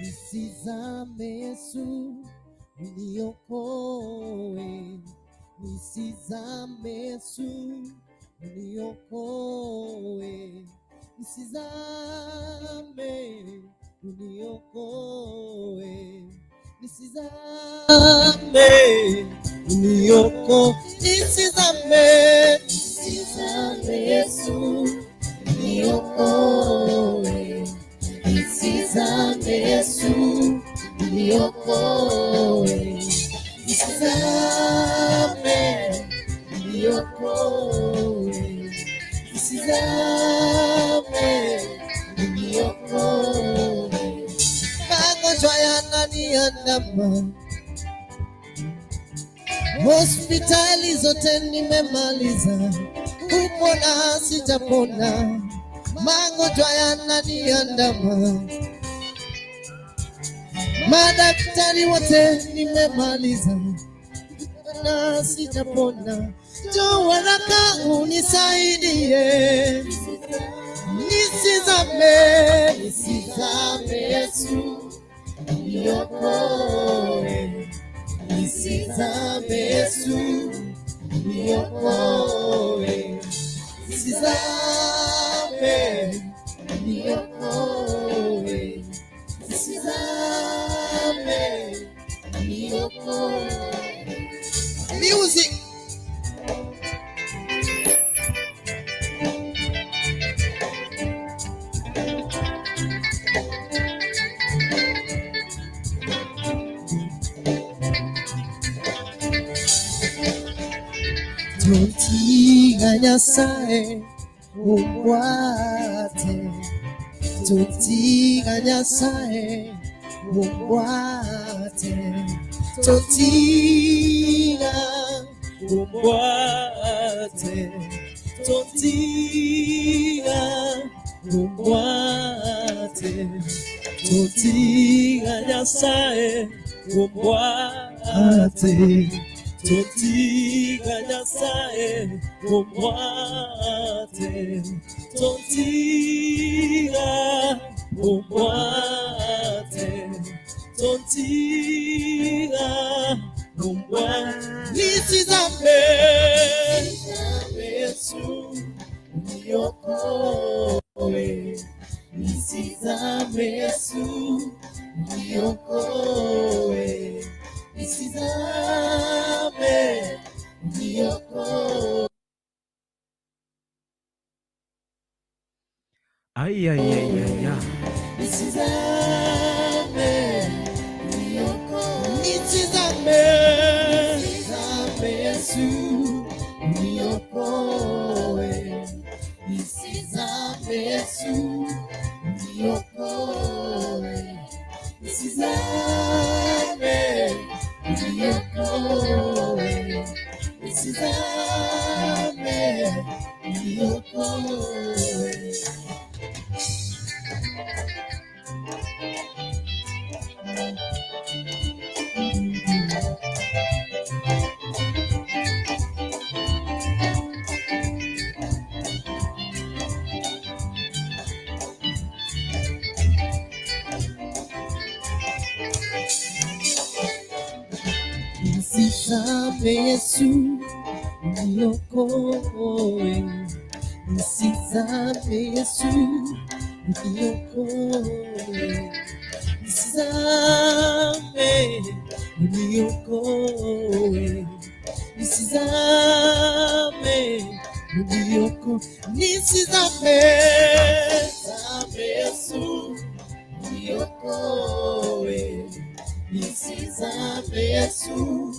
Nisizame Yesu, uniokoe. Nisizame Yesu, uniokoe. Nisizame, uniokoe. Nisizame, uniokoe. Nisizame, nisizame Yesu, uniokoe. Nisizame Yesu, uniokoe. Nisizame, uniokoe. Nisizame, uniokoe. Magonjwa yananiandama, hospitali zote nimemaliza, kupona sijapona. Magonjwa yananiandama, madaktari wote nimemaliza, na sijapona. Njoo haraka unisaidie. Nisizame, nisizame Yesu, uniokoe. Nisizame Yesu, uniokoe. Nisizame, uniokoe. Nisizame, uniokoe. Music. Totiga Nyasaye umwate, totiga Nyasaye umwate, totiga umwate, totiga umwate, totiga Nyasaye umwate. Totiga Nyasaye umwate, totiga umwate, totiga umwate. Nisizame Yesu, uniokoe. Nisizame Yesu, uniokoe. Nisizame, uniokoe. Ay, ay, ay, ay, ay. Nisizame, uniokoe. Nisizame, nisizame Yesu, uniokoe. Nisizame Yesu, uniokoe. Nisizame, uniokoe. Nisizame, uniokoe. Nisizame Yesu, uniokoe. Nisizame Yesu, uniokoe. Nisizame, uniokoe. Nisizame, uniokoe. Nisizame, nisizame Yesu, uniokoe. Nisizame Yesu,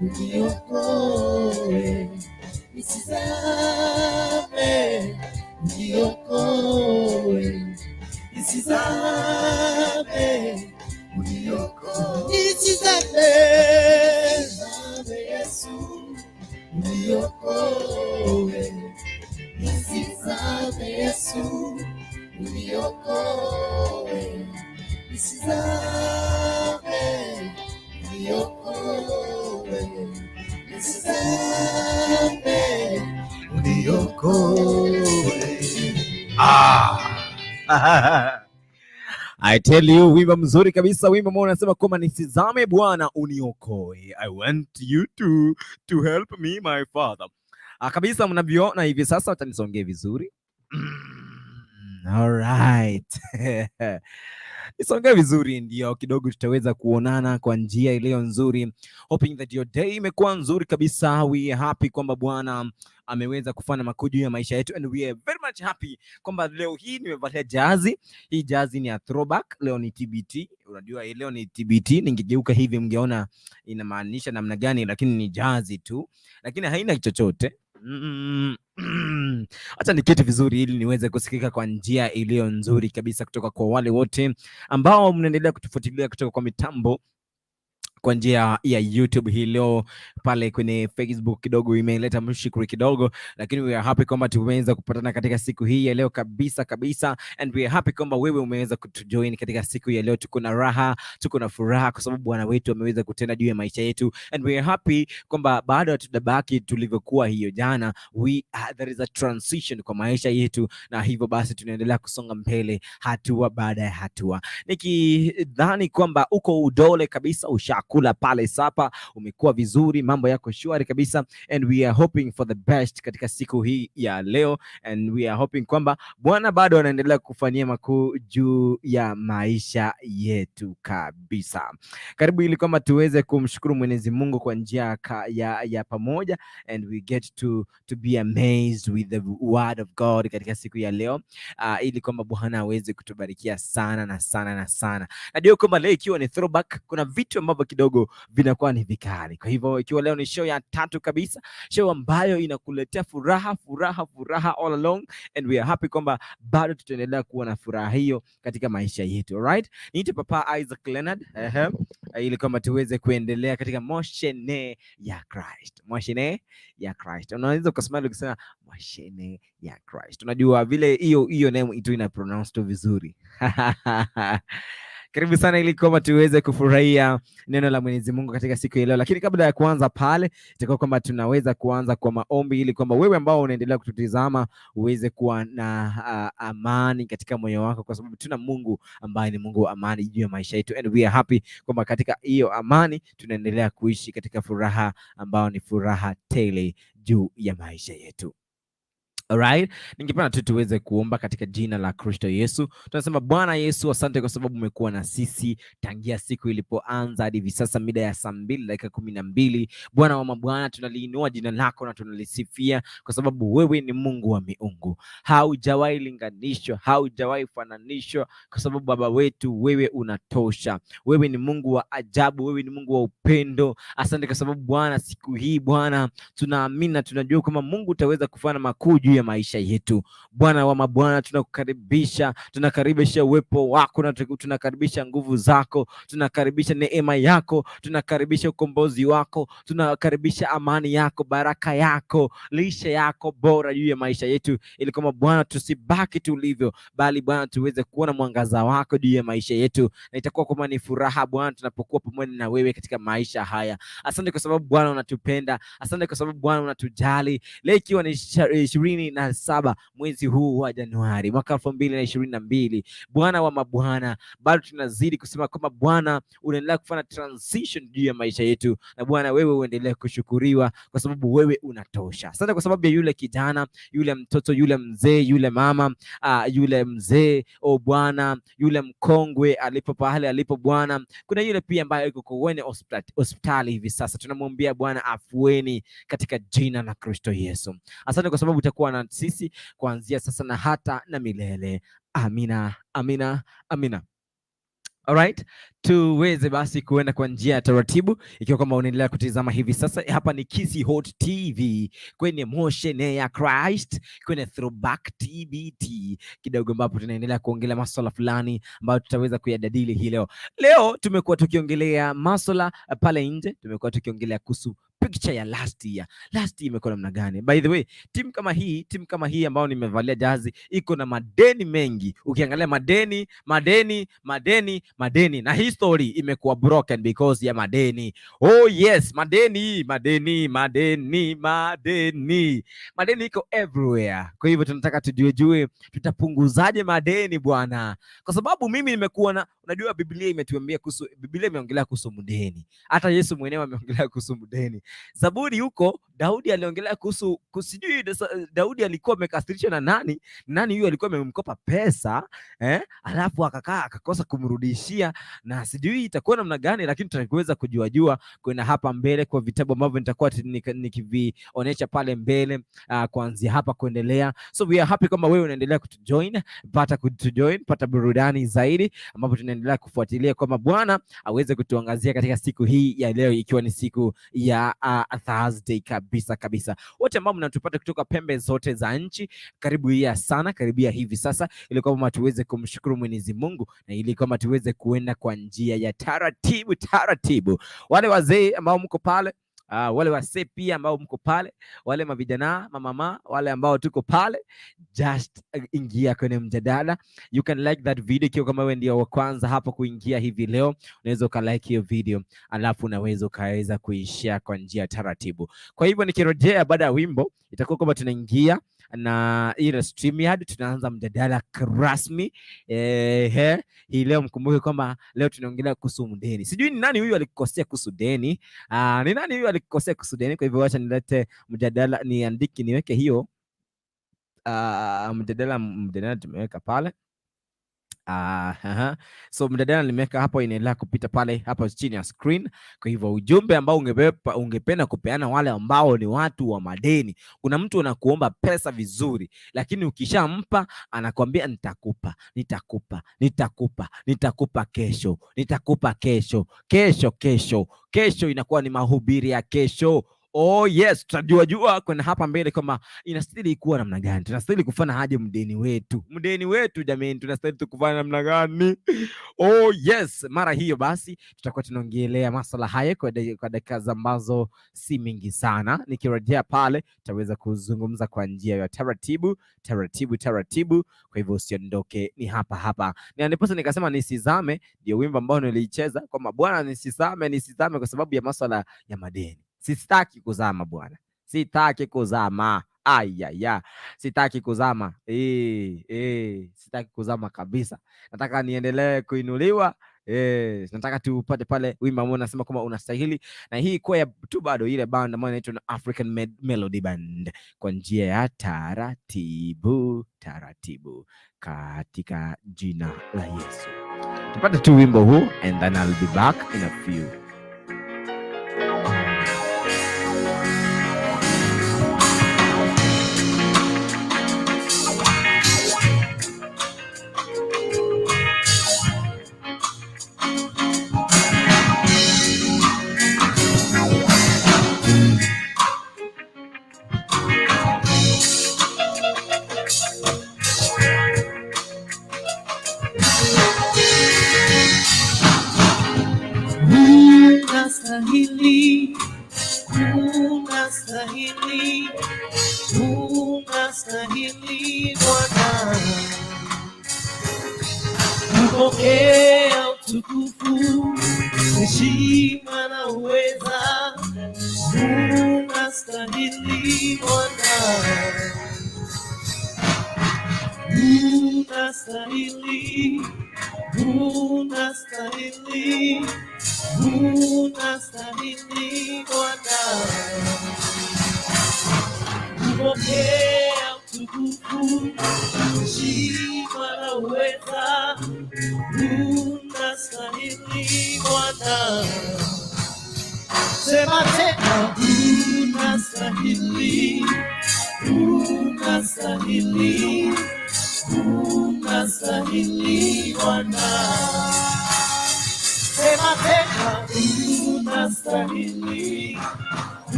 uniokoe. Nisizame, uniokoe. Nisizame, uniokoe. Nisizame, nisizame Yesu, uniokoe. Nisizame Yesu, uniokoe. uniokoe, nisizame, uniokoe, nisizame, uniokoe. I tell you, wimbo mzuri kabisa, wimbo ambao unasema kwamba nisizame Bwana uniokoe. I want you to help me my Father. Kabisa mnavyoona hivi sasa, utanisongea vizuri. All right. Isongea vizuri ndio kidogo tutaweza kuonana kwa njia iliyo nzuri. Hoping that your day imekuwa nzuri kabisa. We are happy kwamba Bwana ameweza kufanya makuu juu ya maisha yetu, and we are very much happy kwamba leo hii nimevalia jazi. Hii jazi ni ya throwback, leo ni TBT. Unajua leo ni TBT, ningegeuka hivi mngeona inamaanisha namna gani, lakini ni jazi tu, lakini haina chochote. Acha niketi vizuri ili niweze kusikika kwa njia iliyo nzuri kabisa kutoka kwa wale wote ambao mnaendelea kutufuatilia kutoka kwa mitambo kwa njia ya YouTube hii leo. Pale kwenye Facebook kidogo imeleta mshikuri kidogo, lakini we are happy kwamba tumeweza kupatana katika siku hii ya leo kabisa kabisa, and we are happy kwamba wewe umeweza kutujoin katika siku ya leo. Tuko na raha, tuko na furaha kwa sababu Bwana wetu ameweza kutenda juu ya maisha yetu, and we are happy kwamba baada ya tudabaki tulivyokuwa hiyo jana, there is a transition kwa maisha yetu, na hivyo basi tunaendelea kusonga mbele hatua baada ya hatua. Nikidhani kwamba uko udole kabisa, ushakula pale sapa, umekuwa vizuri, mambo yako shwari kabisa, and we are hoping for the best katika siku hii ya leo, and we are hoping kwamba Bwana bado anaendelea kufanyia makuu juu ya maisha yetu kabisa. Karibu ili kwamba tuweze kumshukuru Mwenyezi Mungu kwa njia ya pamoja, and we get to be amazed with the word of God katika siku ya leo, ili kwamba Bwana aweze kutubarikia sana na sana na sana. Najua kwamba leo ikiwa ni throwback, kuna vitu ambavyo kidogo vinakuwa ni vikali. Kwa hivyo ikiwa leo ni show ya 3 kabisa, show ambayo inakuletea furaha all along, and we are happy kwamba bado tutaendelea kuwa na furaha hiyo katika maisha yetu. Alright, niite Papa Isaac LENARD ili kwamba tuweze kuendelea katika MOSHENEE ya Christ. MOSHENEE ya Christ. Unaweza kusema ukisema MOSHENEE ya Christ, unajua vile hiyo name itu ina pronounce tu vizuri. Karibu sana ili kwamba tuweze kufurahia neno la Mwenyezi Mungu katika siku ya leo. Lakini kabla ya kuanza pale, itakuwa kwamba tunaweza kuanza kwa maombi ili kwamba wewe ambao unaendelea kututizama uweze kuwa na amani katika moyo wako, kwa sababu tuna Mungu ambaye ni Mungu wa amani juu ya maisha yetu, and we are happy kwamba katika hiyo amani tunaendelea kuishi katika furaha ambayo ni furaha tele juu ya maisha yetu. Alright, ningependa tu tuweze kuomba katika jina la Kristo Yesu. Tunasema Bwana Yesu, asante kwa sababu umekuwa na sisi tangia siku ilipoanza hadi hivi sasa mida ya 2:12. Bwana wa mabwana, tunaliinua jina lako na tunalisifia kwa sababu wewe ni Mungu wa miungu. Haujawahi linganishwa, haujawahi fananishwa, kwa sababu Baba wetu wewe unatosha. Wewe ni Mungu wa ajabu, wewe ni Mungu wa upendo. Asante kwa sababu Bwana siku hii Bwana tunaamini na tunajua kama Mungu utaweza kufanya makuu juu ya maisha yetu. Bwana wa mabwana, tunakaribisha uwepo wako, na tunakaribisha nguvu zako, tunakaribisha neema yako, tunakaribisha ukombozi wako, tunakaribisha amani yako, baraka yako, lishe yako bora juu ya maisha yetu, ili kama Bwana tusibaki tulivyo, bali Bwana tuweze kuona mwangaza wako juu ya maisha yetu, na itakuwa kama ni furaha Bwana tunapokuwa pamoja na wewe katika maisha haya. Asante kwa sababu Bwana unatupenda, asante kwa sababu Bwana unatujali. Leo ikiwa ni 27 mwezi huu wa Januari mwaka 2022, Bwana wa mabwana, bado tunazidi kusema kwamba Bwana unaendelea kufanya transition juu ya maisha yetu, na Bwana wewe uendelee kushukuriwa kwa sababu wewe unatosha. Asante kwa sababu ya yule kijana, yule mtoto, yule mzee, yule mama, yule mzee, Bwana, yule mkongwe alipo pahali alipo Bwana. Kuna yule pia ambaye yuko kwenye hospitali hivi sasa, tunamwombea Bwana afueni katika jina la Kristo Yesu. Asante kwa sababu utakuwa na sisi kuanzia sasa na hata na milele. Amina, amina, amina. Alright, tuweze basi kuenda kwa njia ya taratibu, ikiwa kama unaendelea kutizama hivi sasa. Hapa ni Kisi Hot TV kwenye MOSHENEE ya Christ, kwenye Throwback TBT kidogo, ambapo tunaendelea kuongelea masuala fulani ambayo tutaweza kuyadadili hii leo. Leo tumekuwa tukiongelea masuala pale nje, tumekuwa tukiongelea kuhusu picture ya last year imekuwa namna gani. By the way, timu kama hii ambao nimevalia jazi iko na madeni mengi. Ukiangalia madeni na history imekuwa broken because ya madeni. Oh yes, madeni iko everywhere. Kwa hivyo tunataka tujue tutapunguzaje madeni bwana, kwa sababu mimi nimekuwa na, unajua Biblia imetuambia kuhusu, Biblia imeongelea kuhusu mdeni, hata Yesu mwenyewe ameongelea kuhusu mdeni. Zaburi huko Daudi aliongelea kuhusu sijui Daudi alikuwa amekasirishwa na nani huyo alikuwa amemkopa pesa alafu akakosa kumrudishia, na sijui itakuwa namna gani, lakini tutaweza kujua kwenda hapa mbele kwa vitabu ambavyo nitakuwa nikivionesha pale mbele kuanzia hapa kuendelea. So we are happy kama wewe unaendelea kutujoin, pata burudani zaidi ambapo tunaendelea kufuatilia kwamba Bwana aweze kutuangazia katika siku hii ya leo, ikiwa ni siku ya Thursday kabisa. Wote ambao mnatupata kutoka pembe zote za nchi, karibia hivi sasa, ili kwamba tuweze kumshukuru Mwenyezi Mungu na ili kwamba tuweze kuenda kwa njia ya taratibu. Wale wazee ambao mko pale, wale wasee pia ambao mko pale, wale mavijana, mama, wale ambao tuko pale, just ingia kwenye mjadala. You can like that video ikiwa kama wewe ndio wa kwanza hapa kuingia hivi leo, unaweza ukalike hiyo video, alafu unaweza ukaweza kuishare kwa njia taratibu. Kwa hivyo nikirejea baada ya wimbo, itakuwa kama tunaingia na ile StreamYard, tunaanza mjadala rasmi. Hii leo mkumbuke kwamba leo tunaongelea kuhusu mdeni. Sijui ni nani huyu alikosea kuhusu deni. Ni nani huyu alikosea kuhusu deni? Kwa hivyo acha nilete mjadala, niandike, niweke hiyo mjadala tumeweka pale. So mjadala nimeweka hapo, inaendelea kupita pale hapo chini ya screen. Kwa hivyo ujumbe ambao ungependa kupeana wale ambao ni watu wa madeni. Kuna mtu anakuomba pesa vizuri, lakini ukishampa anakuambia nitakupa kesho inakuwa ni mahubiri ya kesho. Oh yes, tutajua kwenda hapa mbele kama inastahili kuwa namna gani. Tunastahili kufanya haje mdeni wetu jamani, tunastahili kufanya namna gani? Oh yes, mara hiyo basi tutakuwa tunaongelea masuala haya kwa dakika ambazo si mingi sana. Nikirejea pale tutaweza kuzungumza kwa njia ya taratibu. Kwa hivyo usiondoke, ni hapa. Ndipo nikasema nisizame, ndio wimbo ambao nilicheza kwamba Bwana nisizame kwa sababu ya masuala ya madeni. Sitaki kuzama bwana, sitaki kuzama. Sitaki kuzama. Sitaki kuzama kabisa. Nataka niendelee kuinuliwa. Nataka tupate pale wimbo ambao unasema kwamba unastahili, na hii kwa tu bado ile band ambayo inaitwa African Melody Band, kwa njia ya taratibu katika jina la Yesu. Tupate tu wimbo huu and then I'll be back in a few. Unastahili Bwana, kupokea utukufu, heshima na uweza. Unastahili Bwana, unastahili Bwana, kupokea utukufu, heshima na uweza. Unastahili Bwana, sema tena, unastahili Bwana, sema tena,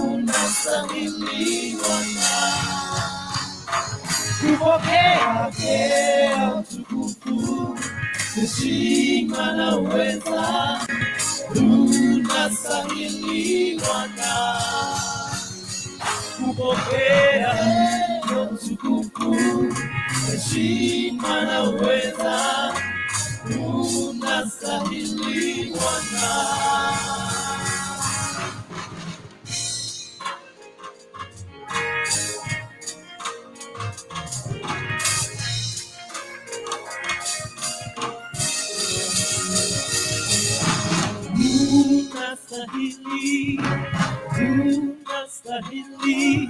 unastahili Bwana, kupokea utukufu, heshima na uweza. unastahili Bwana kupokea utukufu, heshima na uweza. Unastahili Bwana. Unastahili, unastahili,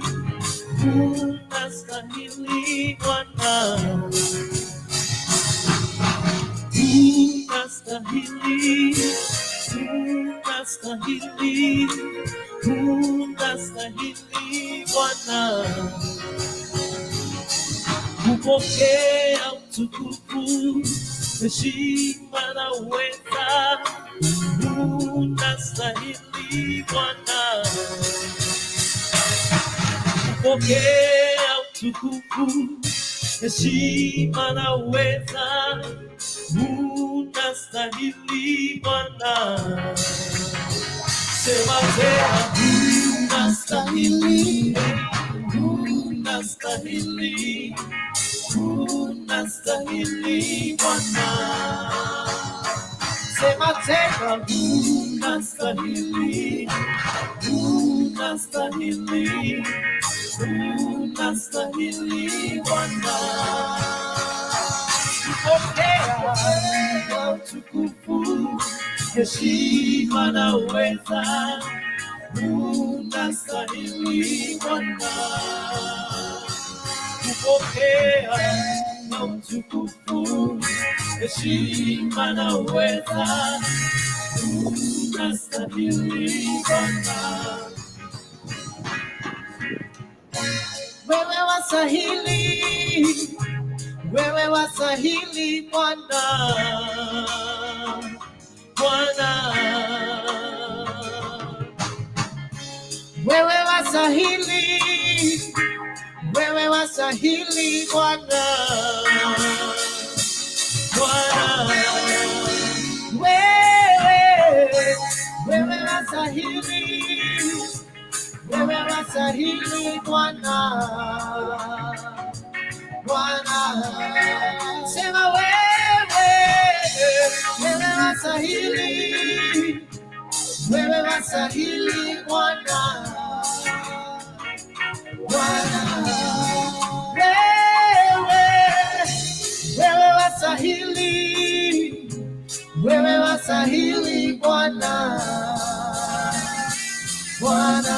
unastahili Bwana. Unastahili, unastahili, unastahili Bwana kupokea utukufu, heshima na uweza. Unastahili Bwana kupokea utukufu, heshima na uweza. Unastahili Bwana. Sema tena, unastahili, unastahili, unastahili Bwana. Sema tena, unastahili, unastahili, unastahili Bwana. Pokea utukufu, heshima na uweza. Unastahili Bwana kupokea utukufu, heshima na uweza. Unastahili Bwana. Wewe wastahili, wewe wastahili Bwana, Bwana. Wewe wastahili, wewe wastahili Bwana, Bwana. Wewe wastahili, wewe wastahili Bwana, Bwana. Sema wewe, wewe wastahili, wewe wastahili Bwana, Bwana. Wewe wastahili, wewe wastahili Bwana, Bwana.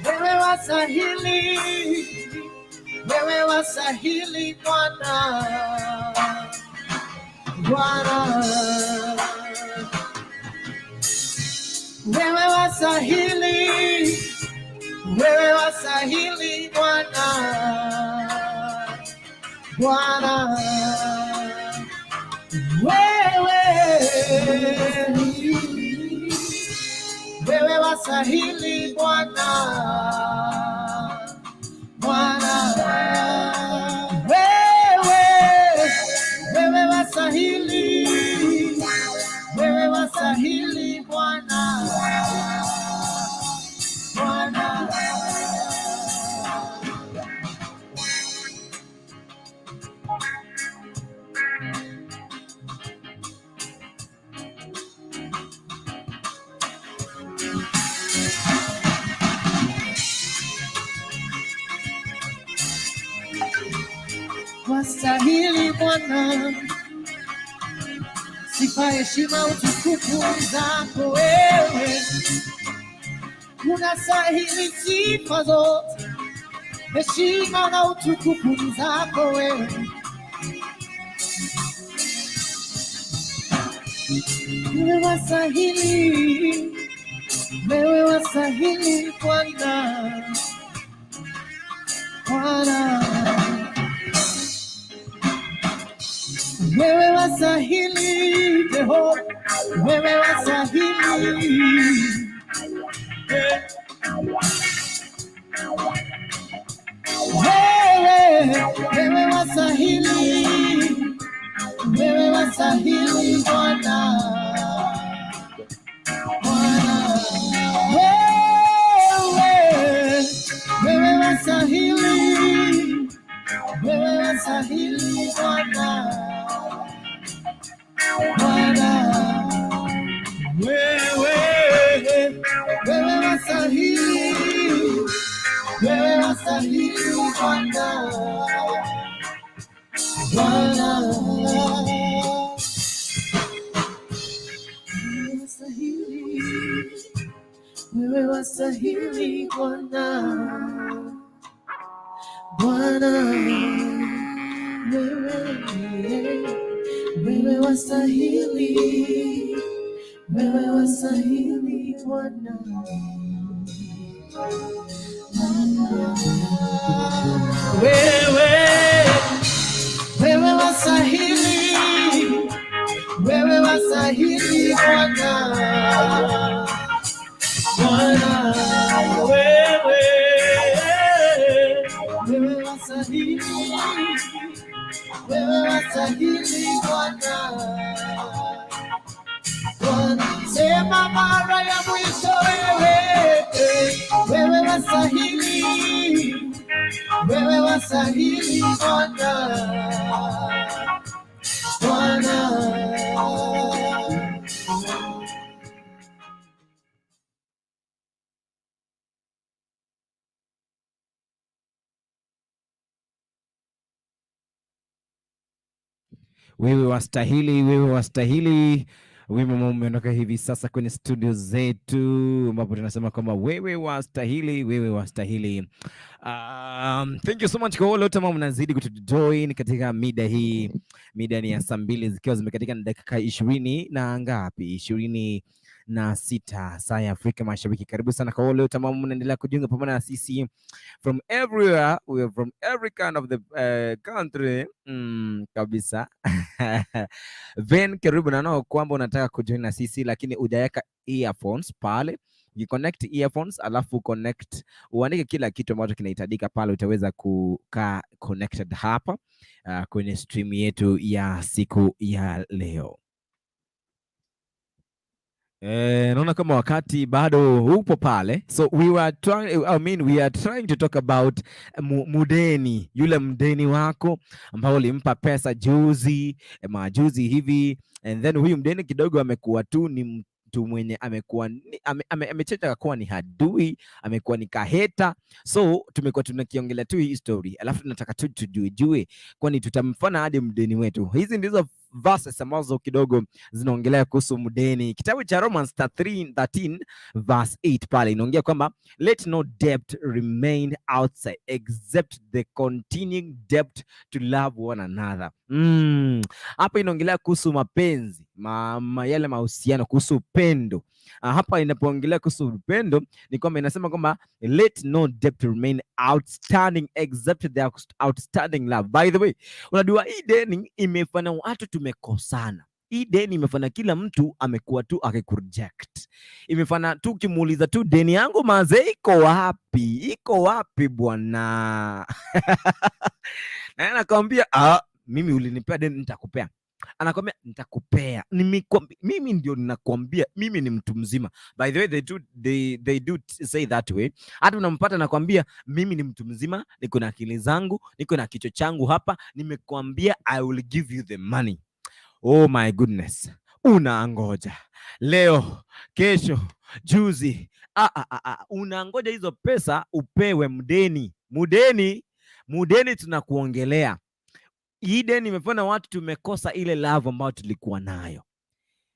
Wewe wastahili, wewe wastahili Bwana, Bwana. Wewe wastahili, wewe wastahili Bwana, Bwana. Wewe wastahili Bwana, Bwana. Wewe wastahili, wewe wastahili Bwana, Bwana. Wastahili Bwana, sifa, heshima, utukufu zako wewe. Unastahili sifa zote, heshima na utukufu zako wewe. Wewe wastahili, wewe wastahili Bwana, Bwana. Wewe wastahili Jehova, wewe wastahili. Wewe wastahili, wewe wastahili wastahili Bwana, Bwana. Wewe wastahili, wewe wastahili Bwana, Bwana. Wewe wastahili Bwana, Bwana. Wewe wastahili, wewe wastahili Bwana, wewe wastahili, wewe wastahili Bwana, Bwana. Wewe wastahili, wewe wastahili Bwana, Bwana. Sema mara ya mwisho, wewe wastahili, wewe wastahili Bwana, Bwana. Wewe wastahili, wewe wastahili. Wimbo umeondoka hivi sasa kwenye studio zetu ambapo tunasema kwamba wewe wastahili, wewe wastahili. Thank you so much kwa wote ambao mnazidi kutujoin katika mida hii. Mida ni ya saa 2 zikiwa zimekatika na dakika 20 na ngapi? 26 saa ya Afrika Mashariki. Karibu sana kwa wale wote ambao mnaendelea kujiunga pamoja na sisi from everywhere. We are from every kind of the country. Kabisa. Then karibu na nao kwamba unataka kujoin na sisi lakini hujaweka earphones pale. You connect earphones alafu connect, uandike kila kitu ambacho kinahitajika pale, utaweza kukaa connected hapa kwenye stream yetu ya siku ya leo. Naona kama wakati bado upo pale, so we are trying to talk about mudeni, yule mdeni wako ambao ulimpa pesa majuzi hivi, and then huyu mdeni kidogo amekuwa tu ni mtu mwenye amekuwa amechecha kuwa ni hadui, amekuwa ni kaheta. So tumekuwa tunakiongelea tu hii story, alafu tunataka tu tujue kwani tutamfana hadi mdeni wetu. Hizi ndizo verses ambazo kidogo zinaongelea kuhusu mdeni. Kitabu cha Romans 13 verse 8 pale inaongea kwamba let no debt remain outside except the continuing debt to love one another. Hapa inaongelea kuhusu mapenzi, yale mahusiano, kuhusu upendo. Hapa inapoongelea kuhusu upendo ni kwamba inasema kwamba let no debt remain outstanding except the outstanding love. By the way, unajua hii deni imefanya watu tumekosana. Hii deni imefanya kila mtu amekuwa tu akikureject. Imefanya tu kimuuliza tu deni yangu mazee iko wapi? Iko wapi bwana? Na anakuambia mimi ulinipea deni nitakupea. Anakwambia nitakupea. Mimi ndio ninakwambia mimi ni mtu mzima. By the way, they do say that way. Hata unampata anakwambia mimi ni mtu mzima, niko na akili zangu, niko na kichwa changu hapa, nimekwambia I will give you the money. Oh my goodness. Unaangoja leo, kesho, juzi, unaangoja hizo pesa upewe mdeni. Mudeni tunakuongelea. Hii deni imefanya watu tumekosa ile love ambayo tulikuwa nayo.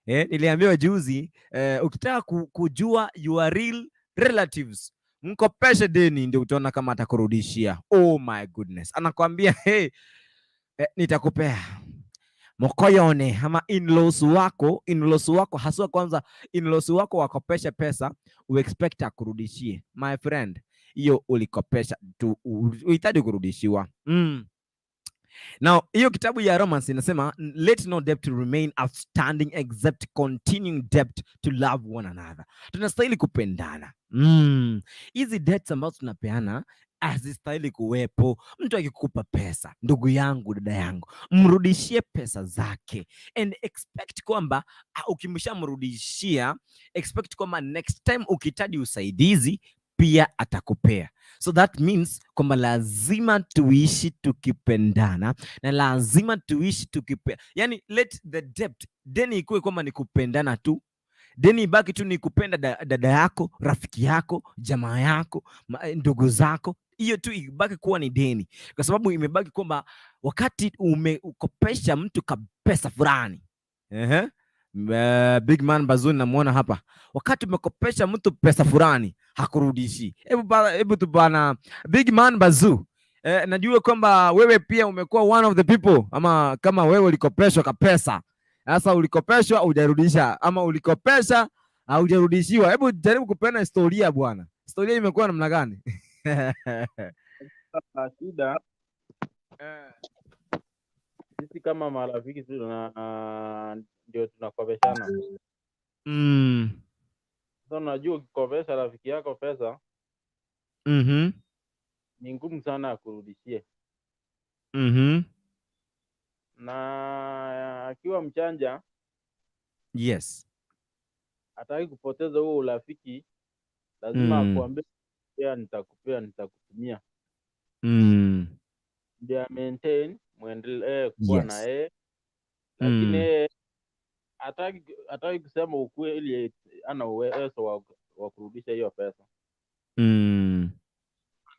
Niliambiwa juzi, ukitaka kujua your real relatives, mkopeshe deni ndio utaona kama atakurudishia. Oh my goodness. Anakuambia nitakupea. Mokoyone ama in-laws wako haswa kwanza in-laws wako wakopesha pesa, expect akurudishie. My friend, hiyo ulikopesha tu, uhitaji kurudishiwa. Now, hiyo kitabu ya Romans inasema let no debt remain outstanding except continuing debt to love one another. Tunastahili kupendana. Hizi debts ambazo tunapeana hazistahili kuwepo. Mtu akikupa pesa, ndugu yangu, dada yangu, mrudishie pesa zake and expect kwamba ukimshamrudishia, expect kwamba next time ukihitaji usaidizi pia atakupea. So that means kwamba lazima tuishi tukipendana na lazima tuishi yani let the debt deni ikuwe kwamba ni kupendana tu. Deni ibaki tu ni kupenda dada yako, rafiki yako, jamaa yako, ndugu zako. Hiyo tu ibaki kuwa ni deni, kwa sababu imebaki kwamba wakati umekopesha mtu pesa fulani, Big Man Bazoo namuona hapa, wakati umekopesha mtu pesa fulani hakurudishi. Hebu tu bana Big Man Bazoo, najua kwamba wewe pia umekuwa one of the people, ama kama wewe ulikopeshwa kapesa, sasa ulikopeshwa hujarudisha, ama ulikopesha hujarudishiwa. Hebu jaribu kupenda historia bwana, historia imekuwa namna gani? Shida sisi kama marafiki ndio tunakopeshana. So unajua ukikopesha rafiki yako pesa ni ngumu sana kurudishie. Na akiwa mchanja, yes, hataki kupoteza huo urafiki, lazima akuambie nitakutumia. Ndio maintain muendelee kuwa na yeye. Lakini hataki kusema ukweli, ana uwezo wa kurudisha hiyo pesa.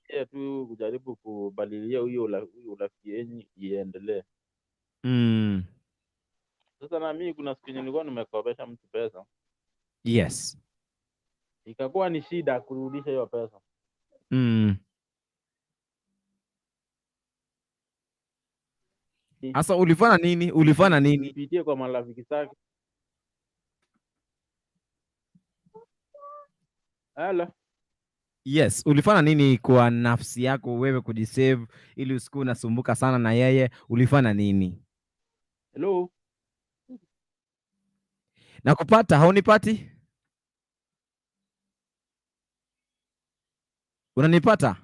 Yeye tu kujaribu kubadilia huyo urafiki yenu iendelee. Sasa na mimi kuna siku nilikuwa nimekopesha mtu pesa. Yes. Ikakuwa ni shida kurudisha hiyo pesa. Sasa ulifanya nini? Nipitie kwa marafiki zake. Hello. Yes, ulifanya nini kwa nafsi yako wewe kujisave ili usiku unasumbuka sana na yeye? Ulifanya nini? Hello. Nakupata, haunipati? Unanipata?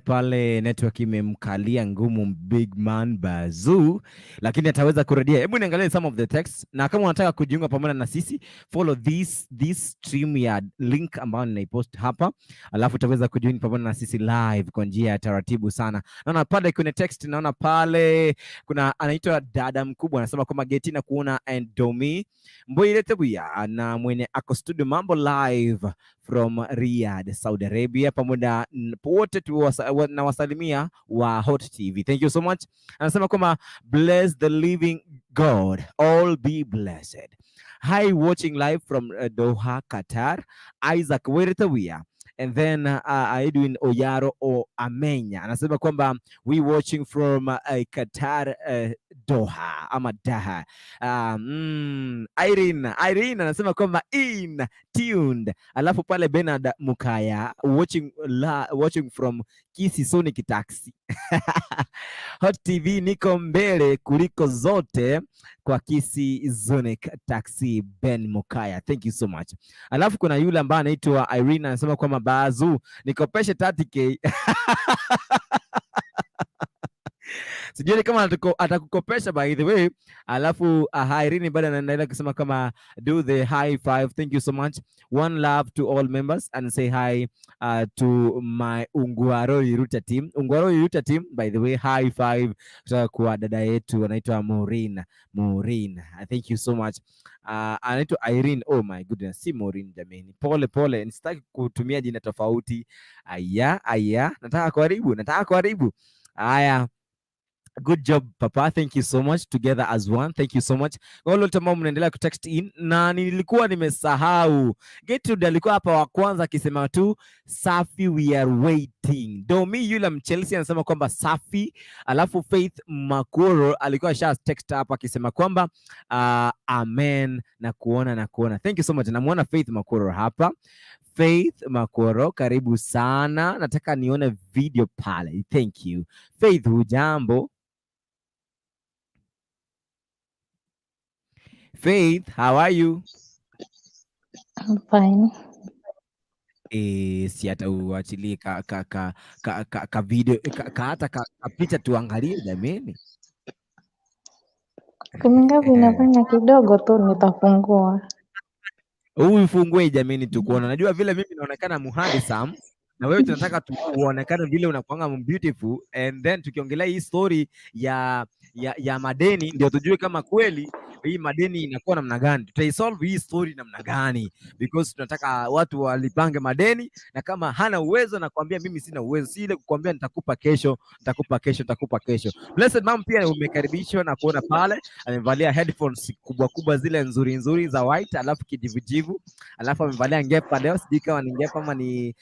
Pale network imemkalia ngumu Big Man Bazoo, lakini ataweza kurudia. Hebu niangalie some of the text, na kama unataka kujiunga pamoja na sisi, follow this stream ya link ambayo ninaipost hapa, alafu utaweza kujiunga pamoja na sisi live kwa njia ya taratibu sana. Naona pale kwenye text, naona pale kuna anaitwa dada mkubwa anasema kwamba geti na kuona and domi mboilete buya na mwenye ako studio mambo live from Riyadh, Saudi Arabia, pamoja wote na wasalimia wa Hot TV. Thank you so much. Anasema kwamba bless the living God, all be blessed. Hi, watching live from Doha, Qatar, Isaac Weretawia. And then Edwin Oyaro o Amenya anasema kwamba we watching from Qatar, Doha ama Daha. Irene anasema kwamba in tuned. Alafu pale Bernard Mukaya watching from Kisi Sonic Taxi. Hot TV niko mbele kuliko zote kwa Kisi Sonic Taxi Ben Mukaya. Thank you so much. Alafu kuna yule ambaye anaitwa Irene anasema kwamba Bazoo nikopeshe 30k. Sijui kama atakukopesha by the way. Alafu Irene bado anaendelea kusema kama do the high five. Thank you so much. One love to all members and say hi to my Ungwaro Yuruta team. Ungwaro Yuruta team, by the way, high five kutoka kwa dada yetu anaitwa Maureen. Thank you so much. Anaitwa Irene. Oh my goodness, si Maureen jamani. Pole, nisitaki kutumia jina tofauti. Aya, nataka kuharibu. Aya. Good job Papa, thank you so much. Together as one, thank you so much. Kwa wale wote ambao mnaendelea kutext in, na nilikuwa nimesahau Gertrude alikuwa hapa wa kwanza akisema tu Safi we are waiting. Domi yule Mchelsea anasema kwamba Safi. Alafu Faith Makoro alikuwa sha text hapa akisema kwamba amen na kuona. Thank you so much. Namuona Faith Makoro hapa. Faith Makoro, karibu sana. Nataka nione video pale. Thank you. Faith, hujambo? Faith, how are you? I'm fine. Si hata uachilie ka video hata ka picha tuangalie jameni. Kumi ngapi nafanya kidogo tu nitafungua. Ufungue jamini tukuona. Najua vile mimi naonekana muhandsome na wewe tunataka tuonekane vile unakuanga beautiful, and then tukiongelea hii story ya madeni ndio tujue kama kweli hii madeni inakuwa namna gani, tutaisolve hii story namna gani, because tunataka watu walipange madeni, na kama hana uwezo nakwambia mimi sina uwezo, si ile kukwambia nitakupa kesho, nitakupa kesho, nitakupa kesho. Blessed Mom pia umekaribishwa na kuona pale amevalia headphones kubwa kubwa zile nzuri nzuri za white, alafu kijivujivu, alafu amevalia ngepa leo, sijui kama ni ngepa ama ni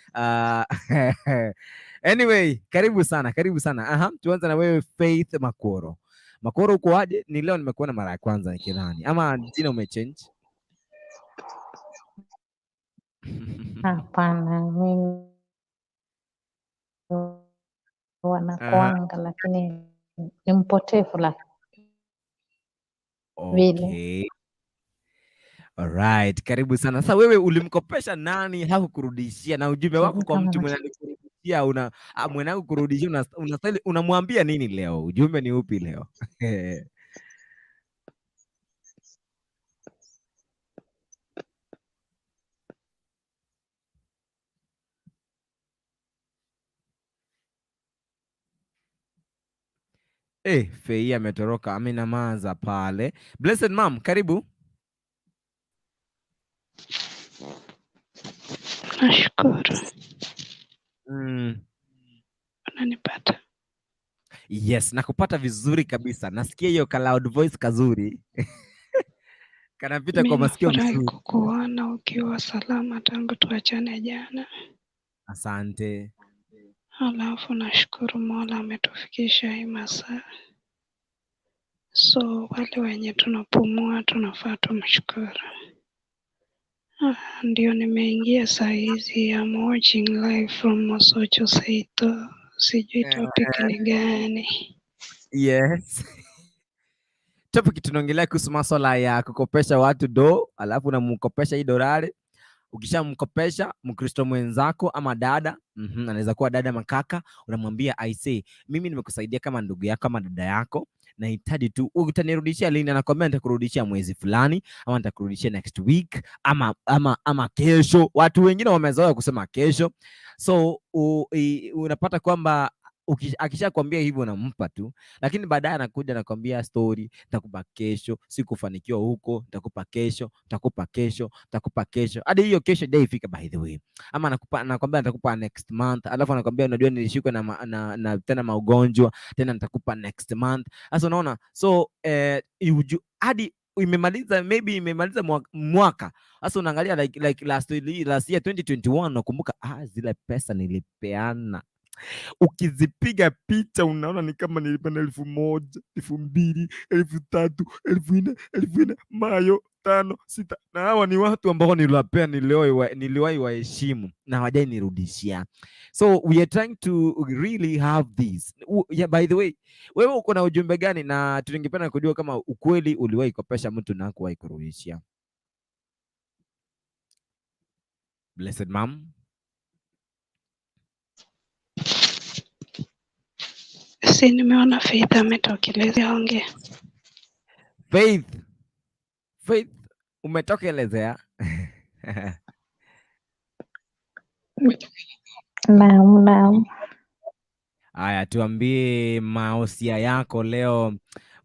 anyway, karibu sana, karibu sana. Tuanze na wewe Faith Makoro. Makoro, uko aje? Ni leo nimekuona mara ya kwanza nikidhani, ama jina umechange? Hapana, mimi wanakuanga lakini ni mpotevu la vile. Okay. Alright, karibu sana. Sasa wewe ulimkopesha nani hakukurudishia, na ujumbe wako kwa mtu mwenye alikurudishia mwenye kurudishia unamwambia nini leo? Ujumbe ni upi leo? Fei ametoroka, amenamaza pale. Blessed Mom, karibu. Nashukuru. Unanipata? Yes, nakupata vizuri kabisa. Nasikia hiyo ka loud voice kazuri. Kanapita kwa masikio mzuri. Nimefurahi kukuona ukiwa salama tangu tuachane jana. Asante. Halafu nashukuru Mola ametufikisha hii masaa. So wale wenye tunapumua tunafaa tumshukuru. Ndio nimeingia saa hizi, I'm watching live from Mosocho Saito. Sijui topic ni gani. Yes. Topic tunaongelea kuhusu masuala ya kukopesha watu do, alafu unamkopesha hii dolari. Ukishamkopesha Mkristo mwenzako ama dada, anaweza kuwa dada makaka, unamwambia I say, mimi nimekusaidia kama ndugu yako ama dada yako, nahitaji tu utanirudishia lini? Anakuambia nitakurudishia mwezi fulani, ama nitakurudishia next week, ama kesho. Watu wengine wamezoea kusema kesho. So unapata kwamba akishakwambia hivyo unampa tu, lakini baadaye anakuja anakwambia story, nitakupa kesho, sikufanikiwa huko, nitakupa kesho, nitakupa kesho, nitakupa kesho. Hadi hiyo kesho day ifika by the way. Ama anakwambia nitakupa next month, alafu anakwambia unajua nilishikwa na tena maugonjwa, tena nitakupa next month. Sasa unaona, so hadi imemaliza mwaka. Sasa unaangalia like last year 2021, nakumbuka zile pesa nilipeana, ukizipiga picha unaona ni kama nilipana 1,000, 2,000, 3,000, 4,000, mayo 5, 6. Na hawa ni watu ambao niliwapea, niliwahi waheshimu na hawajai nirudishia. So we are trying to really have this. Yeah, by the way, wewe uko na ujumbe gani? Na tungependa kujua kama ukweli uliwahi kopesha mtu na hakuwahi kurudishia. Blessed Mom. Si nimeona Faith ametokelezea, ongea. Faith umetokelezea. Naam. Haya, tuambie maosia yako leo.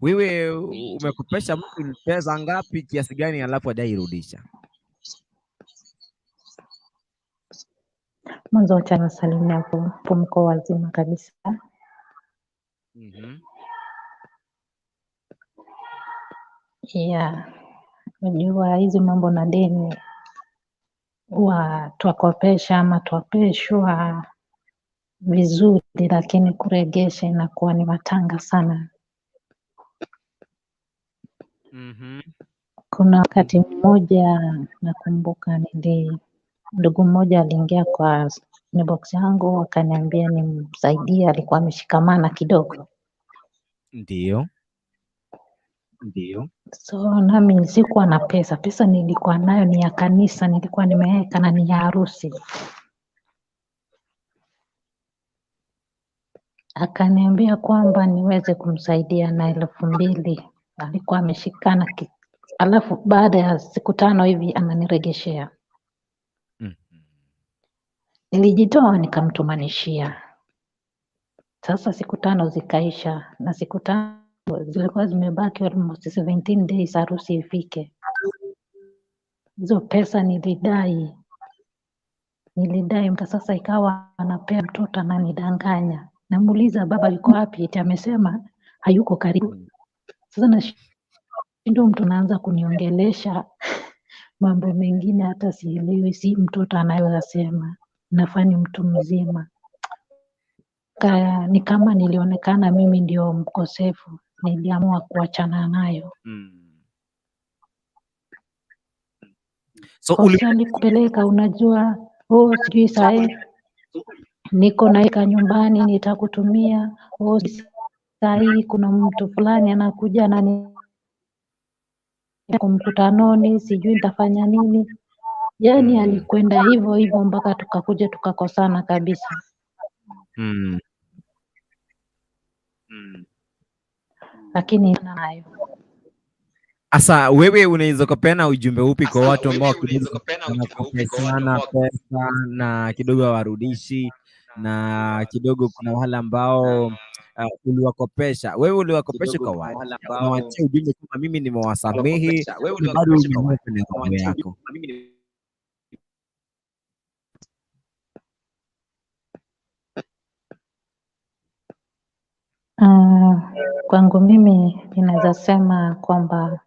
Wewe umekopesha mtu pesa ngapi, kiasi gani, alafu hajairudisha? Mwanzo wacha nasalimia mko wazima kabisa. Yeah. Unajua hizi mambo na deni huwa twakopesha ama twapeshwa vizuri, lakini kuregesha inakuwa ni matanga sana. Kuna wakati mmoja nakumbuka ndugu mmoja aliingia kwa inbox yangu akaniambia nimsaidie, alikuwa ameshikamana kidogo. Ndio. So nami sikuwa na pesa nilikuwa nayo ni ya kanisa, nilikuwa nimeweka na ni ya harusi. Akaniambia kwamba niweze kumsaidia na 2,000. Alikuwa ameshikana alafu baada ya siku 5 hivi ananiregeshea. Nilijitoa nikamtumanishia. Sasa siku 5 zikaisha, na siku 5 zilikuwa zimebaki almost 17 days harusi ifike. Hizo pesa nilidai mka, sasa ikawa anapea mtoto ananidanganya. Namuuliza baba yuko wapi? Eti amesema hayuko karibu. Sasa nashindwa, mtu anaanza kuniongelesha mambo mengine hata sielewi, si mtoto anayosema, nafanya mtu mzima. Ni kama nilionekana mimi ndio mkosefu, niliamua kuachana nayo. So Kosa nikupeleka, unajua sijui sahi niko naika nyumbani nitakutumia, sahi kuna mtu fulani anakuja na mkutanoni, sijui nitafanya nini. Yani alikwenda hivyo hivyo mpaka tukakuja tukakosana kabisa. Lakini nayo asa, wewe unaweza kupeana ujumbe upi kwa watu ambao wanakopeshana pesa na kidogo hawarudishi, na kidogo kuna wale ambao uliwakopesha, wewe uliwakopesha kwa wale na wacha ujumbe kama mimi nimewasamehe, bado umeamua kwenye mambo yako? Kwangu mimi ninaweza sema kwamba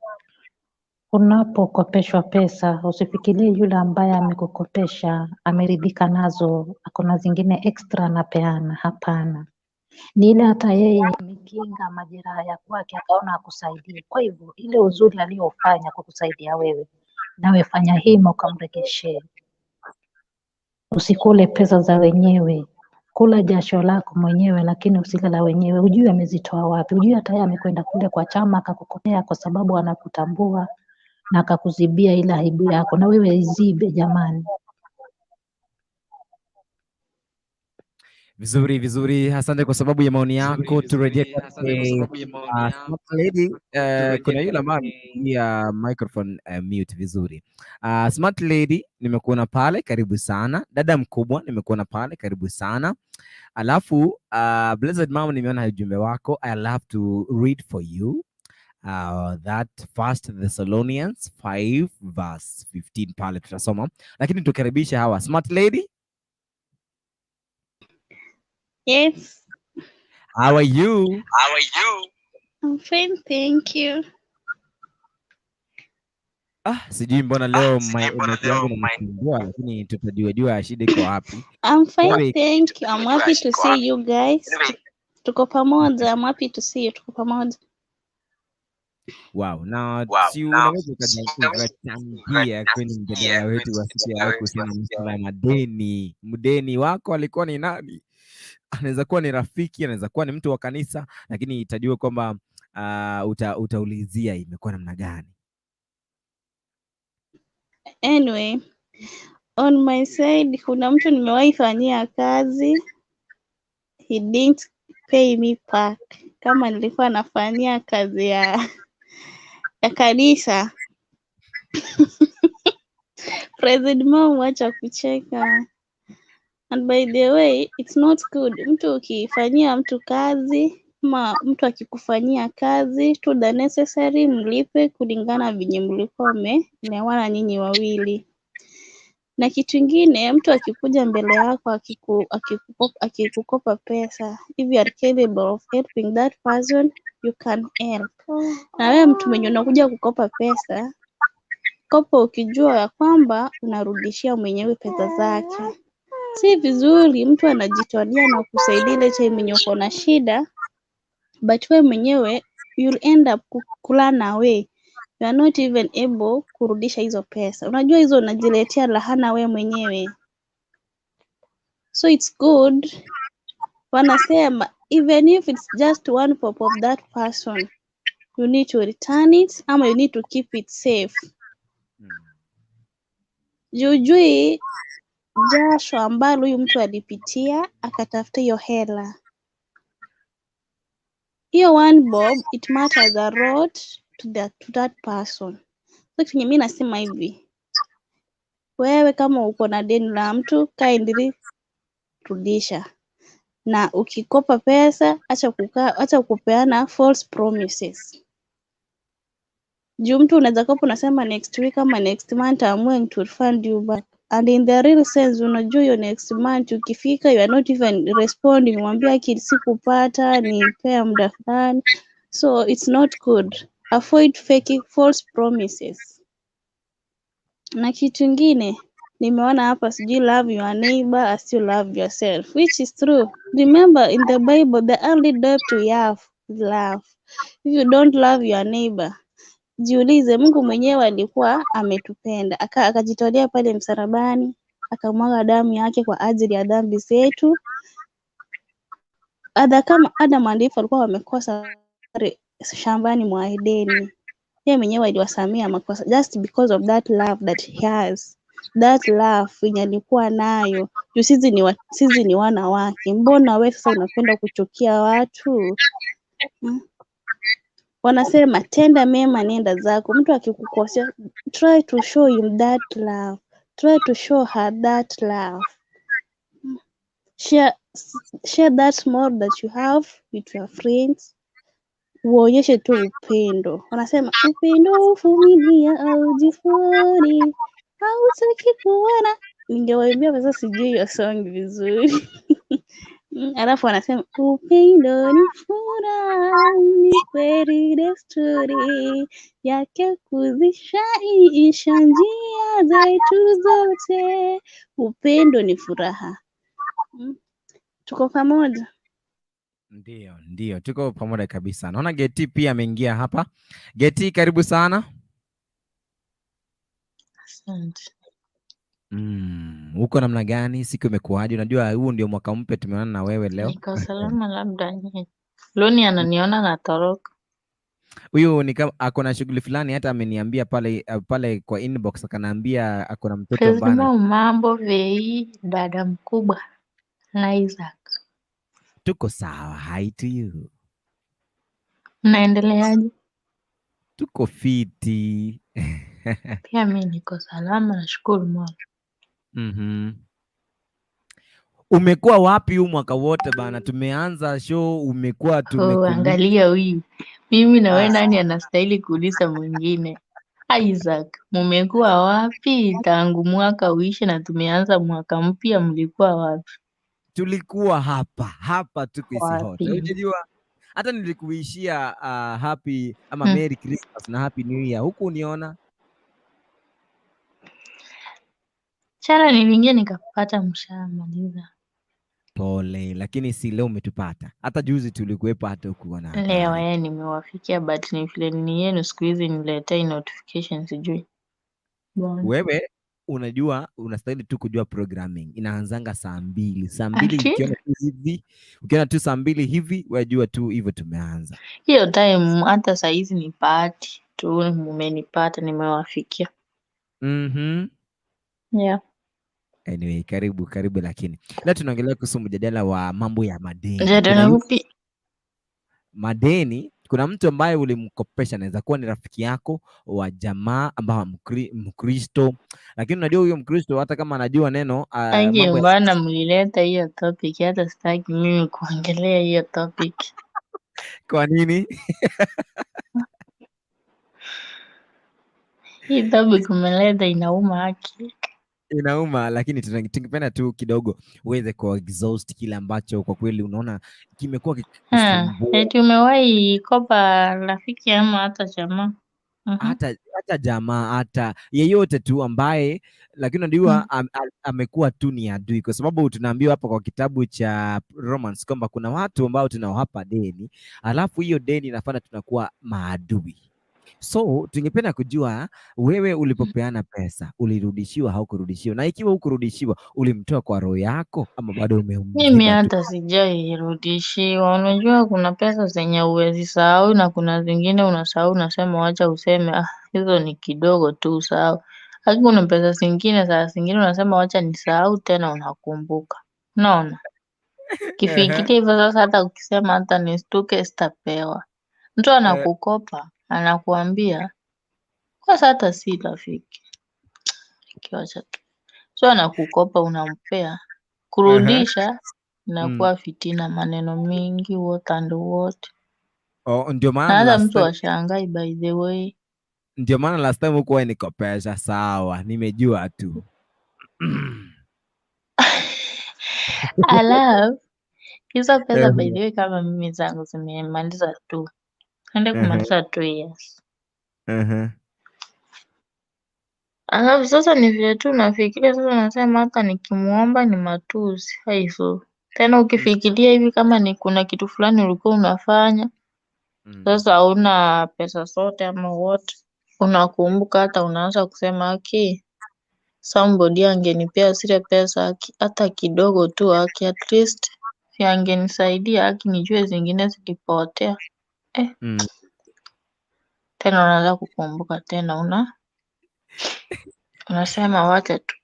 unapokopeshwa pesa usifikirie yule ambaye amekukopesha ameridhika nazo, akona zingine extra anapeana. Hapana, ni ile hata yeye amekinga majeraha ya kwake, akaona akusaidie. Kwa hivyo ile uzuri aliyofanya kukusaidia wewe, nawe fanya hima ukamregeshee. Usikule pesa za wenyewe, kula jasho lako mwenyewe, lakini usile la wenyewe. Hujui amezitoa wapi, hujui hata yeye amekwenda kule kwa chama akakukopea kwa sababu anakutambua na akakuzibia ile aibu yako, na wewe izibe jamani. Vizuri, asante kwa sababu ya maoni yako. Turejee kwa smart lady. Kuna yule ambaye ya microphone mute vizuri. Smart lady, nimekuona pale, karibu sana. Dada mkubwa, nimekuona pale, karibu sana. Alafu Blessed Mom, nimeona ujumbe wako. I love to read for you that 1 Thessalonians 5 verse 15 pale tutasoma, lakini tukaribisha hawa smart lady. Yes. How are you? I'm fine, thank you. Sijui mbona leo mic yangu inanisumbua, lakini tutajua shida iko wapi. I'm fine, thank you. I'm happy to see you guys. Tuko pamoja. I'm happy to see you. Tuko pamoja. Wow. Na si unaweza ukachangia kwenye mjadala wetu wa siku ya leo kuhusiana na masuala ya madeni. Mdeni wako alikuwa ni nani? Anaweza kuwa ni rafiki, anaweza kuwa ni mtu wa kanisa, lakini itajua kwamba utaulizia imekuwa namna gani. Anyway, on my side kuna mtu nimewahi fanyia kazi, he didn't pay me back. Kama nilikuwa nafanyia kazi ya kanisa. President Mom, wacha kucheka. And by the way, it's not good. Mtu ukifanyia mtu kazi, ama mtu akikufanyia kazi, to the necessary mlipe kulingana venye mlikuwa mmeelewana nyinyi wawili. Na kitu ingine, mtu akikuja mbele yako akikukopa pesa, if you are capable of helping that person, you can help. Na wewe mtu mwenye unakuja kukopa pesa, kopa ukijua ya kwamba unarudishia mwenyewe pesa zake. Si vizuri mtu anajitolea na kusaidia ile time mwenye uko na shida, but wewe mwenyewe you'll end up kulana away. You are not even able kurudisha hizo pesa. Unajua hizo unajiletea lahana wewe mwenyewe. So it's good, wanasema even if it's just one pop of that person, you need to return it, ama you need to keep it safe. Jujui jasho ambalo huyu mtu alipitia akatafuta hiyo hela. Hiyo one bob, it matters a lot to that person. Kitu mimi nasema hivi, wewe kama uko na deni la mtu, kindly rudisha. Na ukikopa pesa, acha kupeana false promises. Juu mtu unaweza kopa unasema next week ama next month I'm going to refund you back. And in the real sense, unajua your next month ukifika, you are not even responding. Mwambia sikupata, nipea muda fulani. So it's not good. Avoid faking false promises. Na kitu ingine nimeona hapa, sijui love your neighbor as you love yourself, which is true. Remember in the Bible the only debt we have is love. If you don't love your neighbor, jiulize, Mungu mwenyewe alikuwa ametupenda akajitolea pale msalabani, akamwaga damu yake kwa ajili ya dhambi zetu. Kama Adam and Eve walikuwa wamekosa shambani mwa Edeni, yeye mwenyewe aliwasamea makosa just because of that love that he has, that love yenye alikuwa nayo. Sisi ni wana wake. Mbona wewe sasa unapenda kuchukia watu? Wanasema tenda mema nenda zako. Mtu akikukosea, try to show him that love, try to show her that love. Share that small that you have with your friends. Uonyeshe tu upendo. Wanasema upendo uvumilia haujifuni, hautaki kuona. Ningewaimbia sasa, sijui hiyo song vizuri. Alafu wanasema upendo ni furaha, ni kweli desturi yake kuzishaisha njia zetu zote. Upendo ni furaha. Tuko pamoja? Ndio, tuko pamoja kabisa. Naona Geti pia ameingia hapa. Geti, karibu sana. Asante. Uko namna gani? Siku imekuaje? Unajua huu ndio mwaka mpya tumeona na wewe leo. Niko salama, labda nyinyi. Loni ananiona natoroka. Huyu ni kama ako na shughuli fulani, hata ameniambia pale kwa inbox, akaniambia ako na mtoto bana. Mambo vei, dada mkubwa na Isaac. Tuko sawa, hi to you. Mnaendeleaje? Tuko fiti. Pia mimi niko salama, nashukuru Mungu. Umekuwa wapi huu mwaka wote bana? Tumeanza show, umekuwa angalia huyu. Mimi na wewe nani anastahili kuuliza mwingine? Isaac, mumekuwa wapi tangu mwaka uishe na tumeanza mwaka mpya? Mlikuwa wapi? Tulikuwa hapa tuko hot. Unajua hata nilikuishia happy ama Merry Christmas na Happy New Year. Huku uniona? Chara niliingia nikapata mshamaliza. Pole, lakini si leo umetupata. Hata juzi tulikuwepo hata ukuona. Leo nimewafikia, but ni vile ni yenu siku hizi niletee notification sijui. Wewe unajua unastahili tu kujua programming. Inaanzanga saa 2. Saa 2 ukiona tu saa 2 hivi, wajua tu hivyo tumeanza. Hiyo time hata saa hizi ni party tu, mmenipata nimewafikia. Yeah. Anyway, karibu lakini. Leo tunaongelea kuhusu mjadala wa mambo ya madeni. Mjadala upi? Madeni, kuna mtu ambaye ulimkopesha, anaweza kuwa ni rafiki yako wa jamaa ambao Mkristo, lakini unajua huyo Mkristo hata kama anajua neno mambo bana, mlileta hiyo topic, hata sitaki mimi kuongelea hiyo topic. Kwa nini? Hii topic umeleta inauma haki. Inauma, lakini tungependa tu kidogo uweze ku exhaust kile ambacho kwa kweli unaona kimekuwa kikusumbua. Eti umewahi kopa rafiki ama hata jamaa? Hata jamaa, hata yeyote tu ambaye, lakini unajua amekuwa tu ni adui, kwa sababu tunaambiwa hapa kwa kitabu cha Romans kwamba kuna watu ambao tunawapa deni, alafu hiyo deni inafanya tunakuwa maadui. So tungependa kujua wewe ulipopeana pesa ulirudishiwa au kurudishiwa, na ikiwa hukurudishiwa ulimtoa kwa roho yako ama bado mimi hata sijairudishiwa. Unajua kuna pesa zenye uwezi sahau na kuna zingine unasahau, unasema wacha useme hizo ni kidogo tu usahau. Lakini kuna pesa zingine saa zingine unasema wacha nisahau, tena unakumbuka. Unaona? Kifikiria hivyo sasa, hata ukisema hata nistuke sitapewa. Mtu anakukopa anakuambia Sasa hata si rafiki. Kiwacha tu. So anakukopa unampea. Kurudisha inakuwa fitina, maneno mingi, what and what. Oh, ndio Na maana hata last mtu time, washangai by the way. ndio maana last time huko nikopesha. Sawa, nimejua tu. Alafu hizo pesa by the way kama mimi zangu zimemaliza tu. Naenda kumaliza 2 years. Alafu sasa ni vile tu nafikiria sasa, nasema hata nikimuomba ni matusi. Haiso. Tena ukifikiria hivi kama ni kuna kitu fulani ulikuwa unafanya. Sasa hauna pesa zote ama what. Unakumbuka hata unaanza kusema somebody angenipea zile pesa hata kidogo tu at least si angenisaidia nijue zingine zilipotea. Tena unaanza kukumbuka tena unasema wacha tu.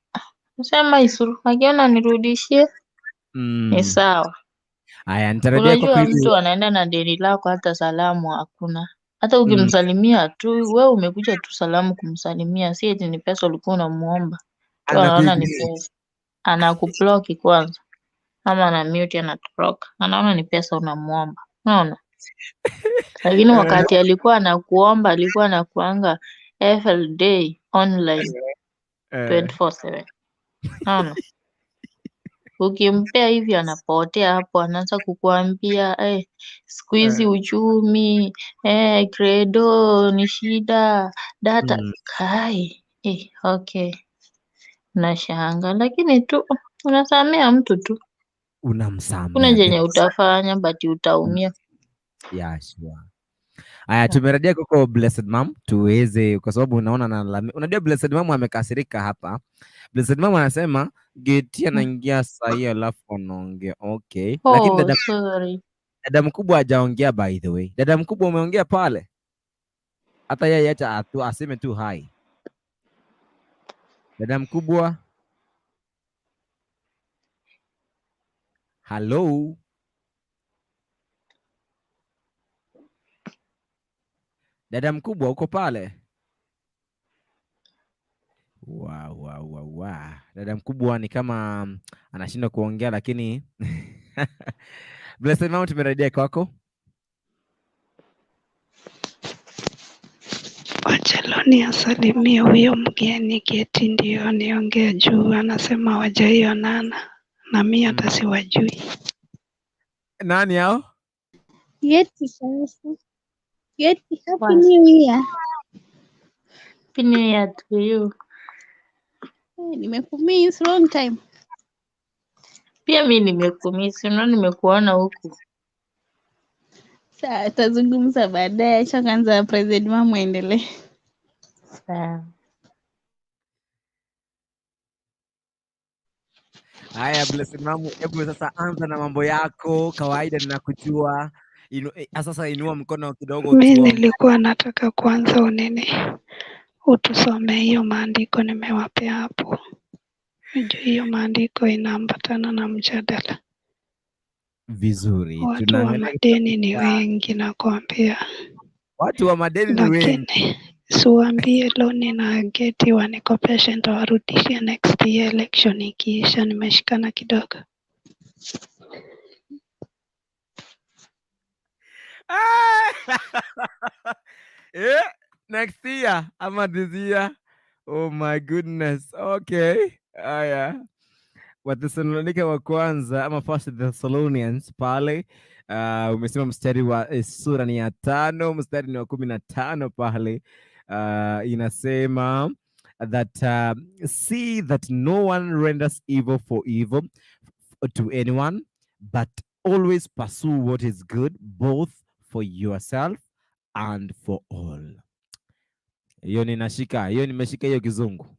Unasema Isuru akiona nirudishie ni sawa. Aya, nitarejea kwako Unajua hivi. mtu anaenda na deni lako hata salamu hakuna. Hata ukimsalimia tu wewe umekuja tu salamu kumsalimia, si eti ni pesa ulikuwa unamuomba. Tu anaona ni pesa. Anakublock kwanza. Ama ana mute anatoroka. Anaona ni pesa unamuomba. Unaona? Lakini wakati alikuwa anakuomba alikuwa anakuanga every day online 24/7. Unaona? Ukimpea hivi anapotea hapo, anaanza kukuambia siku hizi uchumi credo ni shida, data kai okay. Nashanga lakini tu unasamea mtu tu. Kuna Unamsamea. jenye utafanya but utaumia. Yeah, sure. Aya, tumerejea kwako Blessed Mom tuweze, kwa sababu unaona unajua Blessed Mom amekasirika hapa. Blessed Mom anasema geti anaingia sahi alafu anaongea. Okay. Lakini Sorry. Dada mkubwa hajaongea by the way. Dada mkubwa umeongea pale. Hata yeye acha aseme tu hi. Dada mkubwa. Hello. Dada mkubwa uko pale? Wow. Dada mkubwa ni kama anashindwa kuongea lakini Blessed Mom tumerejea kwako. Wacheloni asalimie huyo mgeni geti ndio niongea juu, anasema wajaionana na mimi hata siwajui. Nani hao? Yeti sasa. Yeti, happy new year. Happy new year to you. Nimekumiss long time. Pia mimi nimekumiss, nimekuona huku. Sawa, tazungumza baadaye. Acha kwanza President Mama endelee. Sawa. Haya, Blessed Mom, hebu sasa anza na mambo yako. Kawaida ninakujua. Sasa inua mkono kidogo. Mimi nilikuwa nataka kwanza utusome hiyo maandiko nimewapea hapo. Unajua hiyo maandiko inaambatana na mjadala. Vizuri. Watu wa madeni ni wengi nakwambia. Watu wa madeni ni wengi. Siwaambie loni na geti wanikopeshe nitawarudishia next year election ikiisha, nimeshikana kidogo. Next year ama this year? Oh my goodness. Okay. Haya. Wathesalonika wa kwanza ama First Thessalonians pale umesema mstari wa sura ni ya 5, mstari ni wa 15 pale inasema that see that no one renders evil for evil to anyone, but always pursue what is good both for yourself and for all. Hiyo nimeshika hiyo kizungu.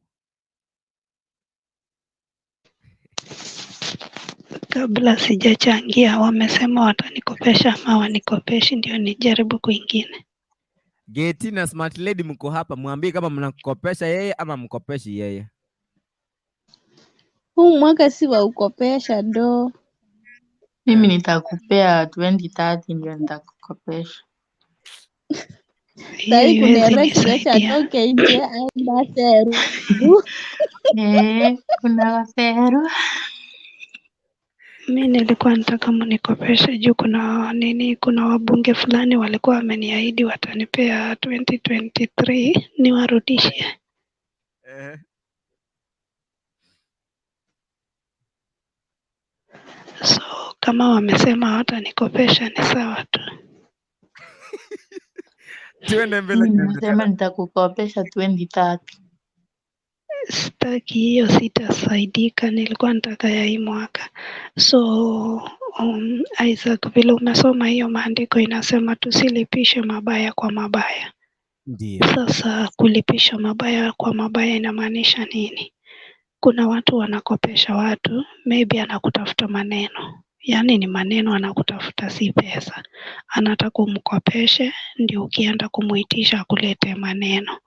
Kabla sijachangia wamesema watanikopesha ama wanikopeshi, ndio nijaribu kwingine. Geti na Smart Lady mko hapa, mwambie kama mnakopesha yeye ama mkopeshi yeye. Huu mwaka si wa ukopesha do. Mimi nitakupea 2030 ndio nitakukopesha. Sahii kudirect atoke nje aenda Seru. Kuna Waseru. Mi nilikuwa nataka mnikopeshe juu kuna wabunge fulani walikuwa wameniahidi watanipea 2023 niwarudishe. So kama wamesema hawatanikopesha ni sawa tu. Tuende mbele. Nasema nitakukopesha 2030. Sitaki hiyo, sitasaidika. Nilikuwa nataka ya hii mwaka. So Isaac, vile umesoma hiyo maandiko inasema tusilipishe mabaya kwa mabaya. Ndiyo. Sasa kulipisha mabaya kwa mabaya inamaanisha nini? Kuna watu wanakopesha watu, maybe anakutafuta maneno. Yaani ni maneno anakutafuta, si pesa. Anataka umkopeshe ndio ukienda kumuitisha akulete maneno.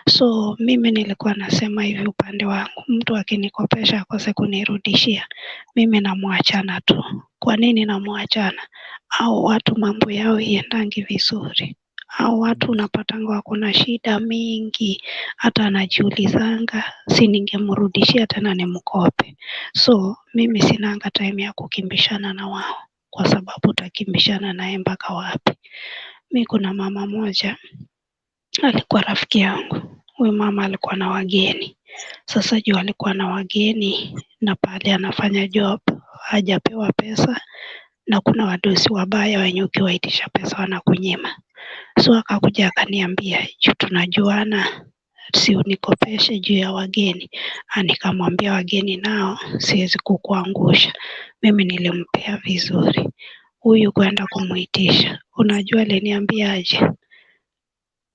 So mimi nilikuwa nasema hivi upande wangu, mtu akinikopesha akose kunirudishia, mimi namwachana tu. Kwa nini namwachana? Hao watu mambo yao iendangi vizuri. Hao watu unapatanga wako na shida mingi, hata anajiulizanga si ningemrudishia tena nimkope. So mimi sinanga time ya kukimbishana na wao, kwa sababu utakimbishana naye mpaka wapi? Mi kuna mama moja alikuwa rafiki yangu. Huyu mama alikuwa na wageni. Sasa juu alikuwa na wageni na pale anafanya job hajapewa pesa, na kuna wadosi wabaya wenye ukiwaitisha pesa wanakunyima. So akakuja akaniambia, juu tunajuana, si unikopeshe juu ya wageni. Nikamwambia wageni nao siwezi kukuangusha. Mimi nilimpea vizuri. Huyu kwenda kumuitisha, unajua aliniambia aje?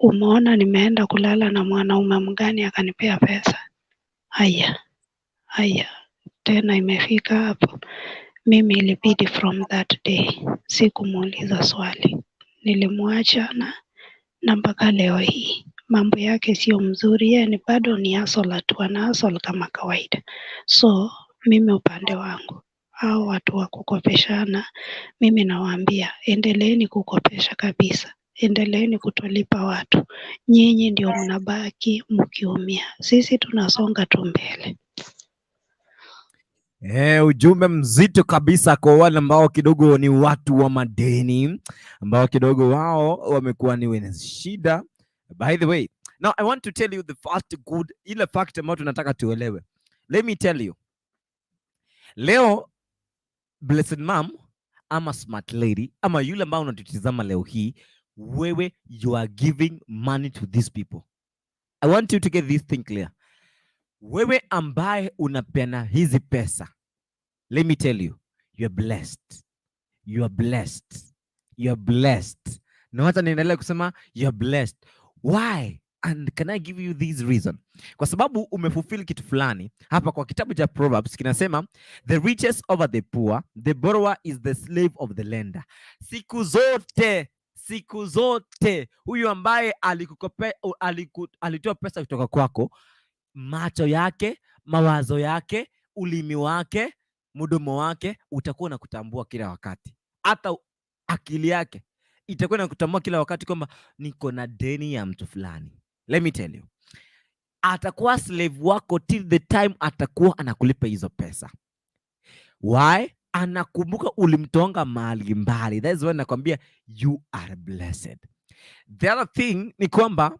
Umeona nimeenda kulala na mwanaume mgani akanipea pesa? Haya tena imefika hapo. Mimi ilibidi from that day sikumuuliza swali, nilimwacha na mpaka leo hii mambo yake sio mzuri. Yeye ni bado ni hustler tu, ana hustle kama kawaida. So mimi upande wangu, hao watu wa kukopeshana, mimi nawaambia endeleeni kukopesha kabisa, endeleeni kutolipa watu. Nyinyi ndio mnabaki mkiumia, sisi tunasonga tu mbele. Ujumbe mzito kabisa kwa wale ambao kidogo ni watu wa madeni, ambao kidogo wao wamekuwa ni wenye shida. By the way, now I want to tell you the first good, ile fact ambayo tunataka tuelewe. Let me tell you. Leo blessed mom ama smart lady ama yule ambao unatutizama leo hii, wewe you are giving money to these people. I want you to get this thing clear. Wewe ambaye unapeana hizi pesa, let me tell you, you are blessed. You are blessed. You are blessed. Na hata niendelea kusema you are blessed. Why? And can I give you this reason? Kwa sababu umefulfill kitu fulani. Hapa kwa kitabu cha Proverbs kinasema, the riches over the poor, the borrower is the slave of the lender. Siku zote huyu ambaye alitoa pesa kutoka kwako, macho yake, mawazo yake, ulimi wake, mdomo wake utakuwa na kutambua kila wakati. Hata akili yake itakuwa na kutambua kila wakati kwamba niko na deni ya mtu fulani. Let me tell you, atakuwa slave wako till the time atakuwa anakulipa hizo pesa. Why? Anakumbuka ulimtonga mahali mbali. That is why nakwambia you are blessed. The other thing ni kwamba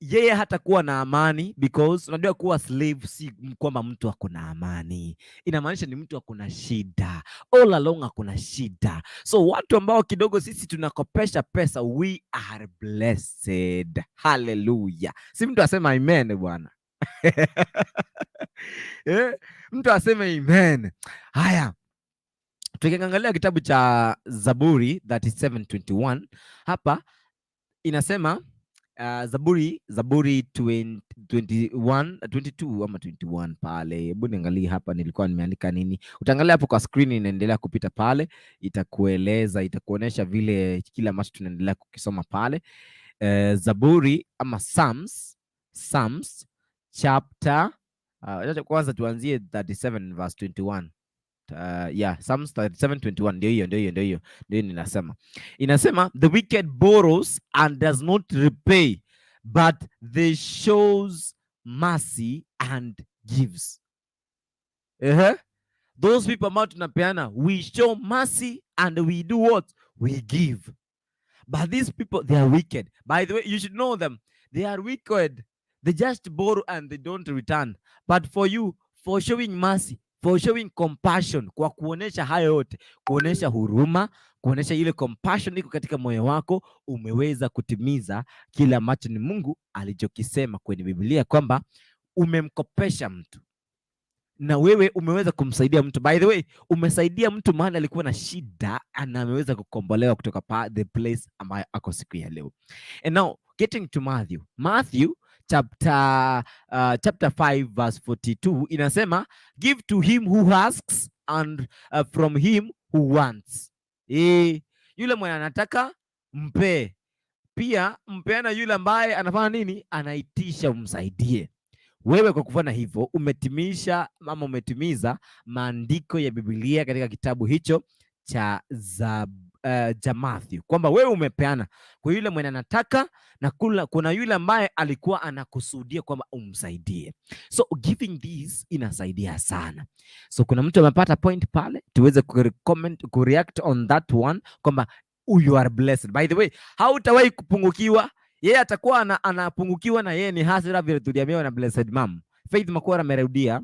yeye hatakuwa na amani, because unajua kuwa slave si kwamba mtu akona amani. Inamaanisha ni mtu akona shida. All along akona shida. So watu ambao kidogo sisi tunakopesha pesa, we are blessed. Hallelujah. Si mtu asema amen bwana. Mtu asema amen. Haya. Tukiangalia kitabu cha Zaburi 37:21, hapa inasema Zaburi 22 ama 21 pale. Hebu niangalie hapa nilikuwa nimeandika nini. Utaangalia hapo kwa screen inaendelea kupita pale, itakueleza, itakuonesha vile kila ambacho tunaendelea kukisoma pale. Zaburi ama Psalms chapter kwanza tuanzie 37 verse 21. Psalms 37:21 ndio ninasema. Inasema the wicked borrows and does not repay, but they shows mercy and gives. Those people ambao tunapeana, we show mercy and we do what? We give. But these people, they are wicked. By the way, you should know them. They are wicked. They just borrow and they don't return. But for you, for showing mercy, for showing compassion, kwa kuonesha hayo yote, kuonesha huruma, kuonesha ile compassion iko katika moyo wako, umeweza kutimiza kila ambacho ni Mungu alichokisema kwenye Biblia kwamba umemkopesha mtu. Na wewe umeweza kumsaidia mtu. By the way, umesaidia mtu mahali alikuwa na shida na ameweza kukombolewa kutoka the place ambayo ako siku ya leo. And now getting to Matthew chapter 5 verse 42 inasema give to him who asks and from him who wants. Yule mwenye anataka mpe, pia mpeana yule ambaye anafanya nini? Anaitisha umsaidie. Wewe kwa kufanya hivyo umetimiza maandiko ya Biblia katika kitabu hicho cha Matthew, kwamba wewe umepeana kwa yule mwenye anataka na kuna yule ambaye alikuwa anakusudia kwamba umsaidie. So giving this inasaidia sana. So kuna mtu amepata point pale, tuweze kureact on that one kwamba you are blessed. By the way, hautawahi kupungukiwa. Yeye atakuwa anapungukiwa na yeye ni hasira vile tuliambiwa na Blessed Mom. Faith Makora amerejea,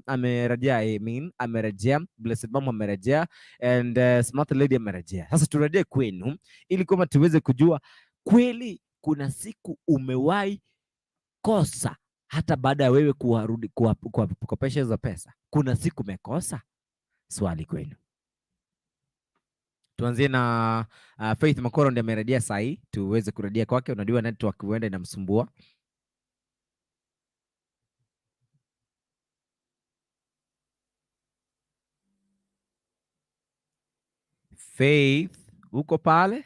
Blessed Mom amerejea, and Smart Lady amerejea. Sasa turejee kwenu ili kama tuweze kujua kweli kuna siku umewahi kosa hata baada ya wewe kuwarudi kukopesha hizo pesa. Kuna siku umekosa? Swali kwenu. Tuanzie na Faith Makoro ndiye amerejea sahi, tuweze kurejea kwake. Unajua network huenda inamsumbua. Faith, uko pale?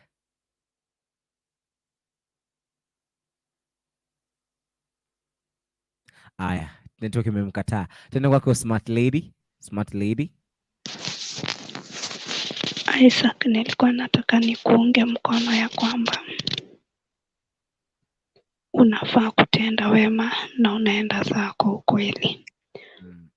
Aya, network imemkataa. Tena kwako Smart Lady. Isaac, nilikuwa nataka nikuunge mkono ya kwamba unafaa kutenda wema na unaenda zako ukweli.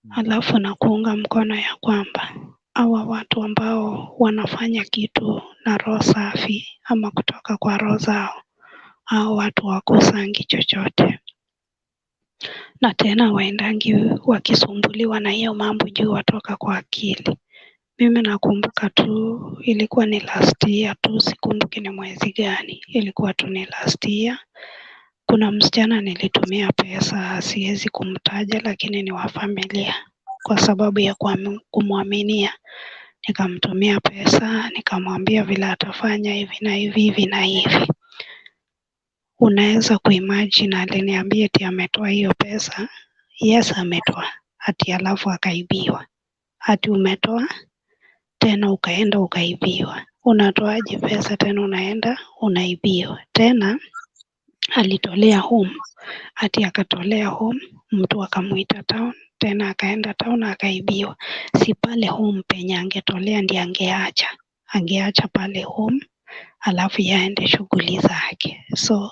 Alafu na kuunga mkono ya kwamba hawa watu ambao wanafanya kitu na roho safi ama kutoka kwa roho zao, hao watu wakosangi chochote. Na tena waendangi wakisumbuliwa na hiyo mambo juu watoka kwa akili. Mimi nakumbuka tu ilikuwa ni last year tu, sikumbuki ni mwezi gani. Ilikuwa tu ni last year. Kuna msichana nilitumia pesa, siwezi kumtaja lakini ni wa familia. Kwa sababu ya kumwaminia, nikamtumia pesa, nikamwambia vile atafanya hivi na hivi. Unaweza kuimagine aliniambia eti ametoa hiyo pesa. Yes, ametoa. Ati alafu akaibiwa. Ati umetoa tena ukaenda ukaibiwa. Unatoaje pesa tena unaenda unaibiwa? Tena alitolea home. Ati akatolea home, mtu akamuita town, tena akaenda town akaibiwa. Si pale home penye angetolea ndiye angeacha pale home, alafu yaende shughuli zake. So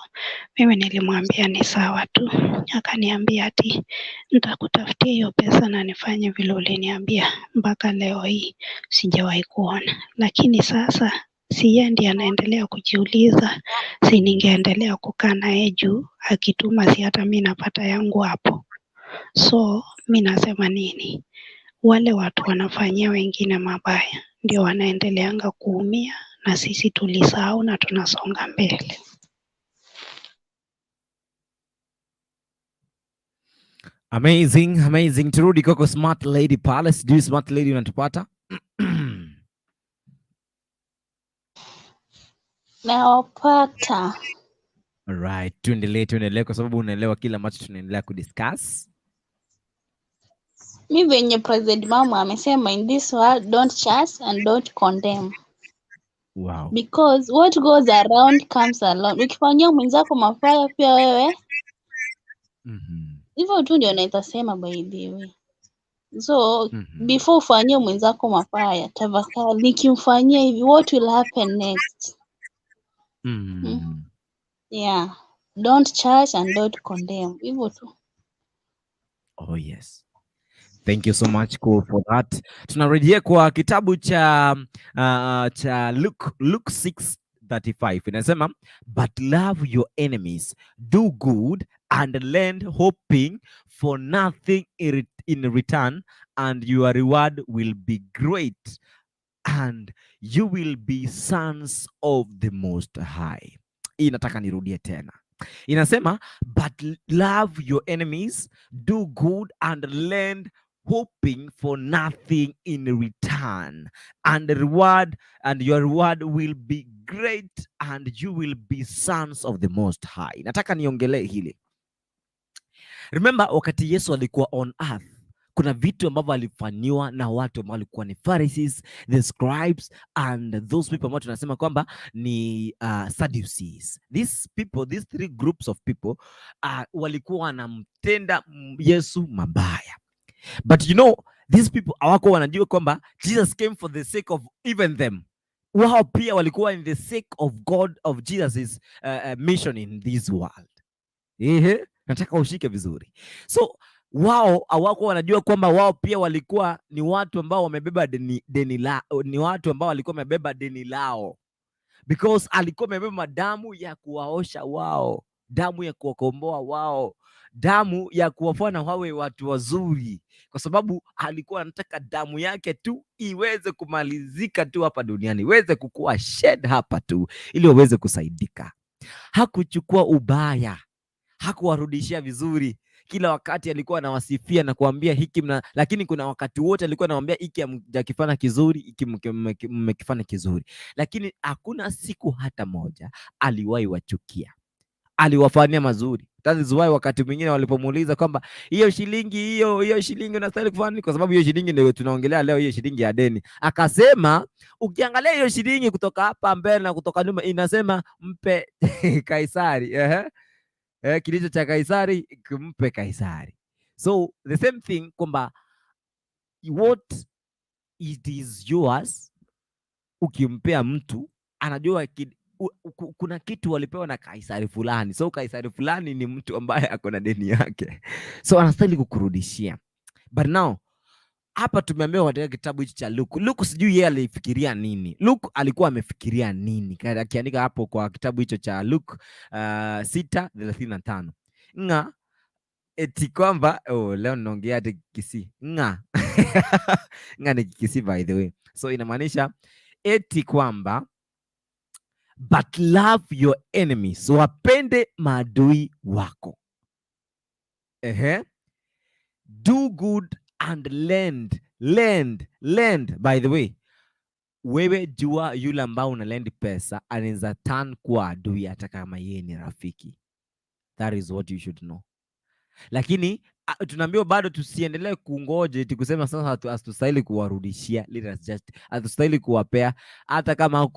mimi nilimwambia ni sawa tu. Akaniambia ati nitakutafutia hiyo pesa na nifanye vile uliniambia. Mpaka leo hii sijawahi kuona. Lakini sasa si yeye ndiye anaendelea kujiuliza, si ningeendelea kukaa naye juu akituma, si hata mimi napata yangu hapo. So mimi nasema nini? Wale watu wanafanyia wengine mabaya ndio wanaendeleanga kuumia, na sisi tulisahau na tunasonga mbele. Amazing. Turudi kwako Smart Lady Palace. Do Smart Lady unatupata? Nawapata. Alright, tuendelee kwa sababu unaelewa kila ambacho tunaendelea kudiscuss. Mimi venye President Mama amesema, in this world don't judge and don't condemn. Wow. Because what goes around comes along. Ukifanyia mwenzako mafaya pia wewe. Hivyo tu ndio naweza sema by the way. So before ufanyie mwenzako mabaya, tafakari nikimfanyia hivi what will happen next? Yeah, don't judge and don't condemn. Hivyo tu. Oh yes. Thank you so much cool for that. Tunarejea kwa kitabu cha Luke 6:35. Inasema, but love your enemies, do good and lend, hoping for nothing in return, and your reward will be great, and you will be sons of the Most High. Hii nataka nirudie tena. Inasema, but love your enemies, do good and lend, hoping for nothing in return, and your reward will be great, and you will be sons of the Most High. Nataka niongelee hili. Remember, wakati Yesu alikuwa on earth, kuna vitu ambavyo alifanywa na watu ambao walikuwa ni Pharisees, the scribes, and those people ambao tunasema kwamba ni Sadducees. These three groups of people walikuwa wanamtenda Yesu mabaya. But you know, these people hawako wanajua kwamba Jesus came for the sake of even them. Wao pia walikuwa in the sake of God, of Jesus's mission in this world. Nataka ushike vizuri. So wao hawako wanajua kwamba wao pia walikuwa ni watu ambao wamebeba ni watu ambao walikuwa wamebeba deni lao, because alikuwa amebeba damu ya kuwaosha wao, damu ya kuwakomboa wao, damu ya kuwafanya wawe watu wazuri, kwa sababu alikuwa anataka damu yake tu iweze kumalizika tu hapa duniani, iweze kukua shed hapa tu ili waweze kusaidika. Hakuchukua ubaya, hakuwarudishia vizuri. Kila wakati alikuwa anawasifia na kuambia hiki lakini kuna wakati wote alikuwa anawaambia hiki mjakifanya kizuri, hiki mmekifanya kizuri. Lakini hakuna siku hata moja aliwahi wachukia. Aliwafanyia mazuri. That is why wakati mwingine walipomuuliza kwamba hiyo shilingi unastahili kufanya, kwa sababu hiyo shilingi ndio tunaongelea leo, hiyo shilingi ya deni. Akasema, ukiangalia hiyo shilingi kutoka hapa mbele na kutoka nyuma inasema mpe Kaisari. Kilicho cha Kaisari kumpe Kaisari. So the same thing kwamba what it is yours, ukimpea mtu anajua kuna kitu walipewa na Kaisari fulani. So Kaisari fulani ni mtu ambaye ako na deni yake, so anastahili kukurudishia. But now hapa tumeambiwa katika kitabu hichi cha Luke sijui yeye alifikiria nini. Luke alikuwa amefikiria nini akiandika hapo kwa kitabu hicho cha Luke 6:35. Eti kwamba leo ninaongea hadi Kisii. Nga ni Kisii by the way. So inamaanisha eti kwamba but love your enemies, wapende maadui wako. Do good and lend. By the way, wewe jua yule ambao una lend pesa anaweza turn kwa adui hata kama yeye ni rafiki. That is what you should know. Lakini tunaambiwa bado tusiendelee kungoje kusema sasa hatustahili kuwarudishia, hatustahili kuwapea hata kama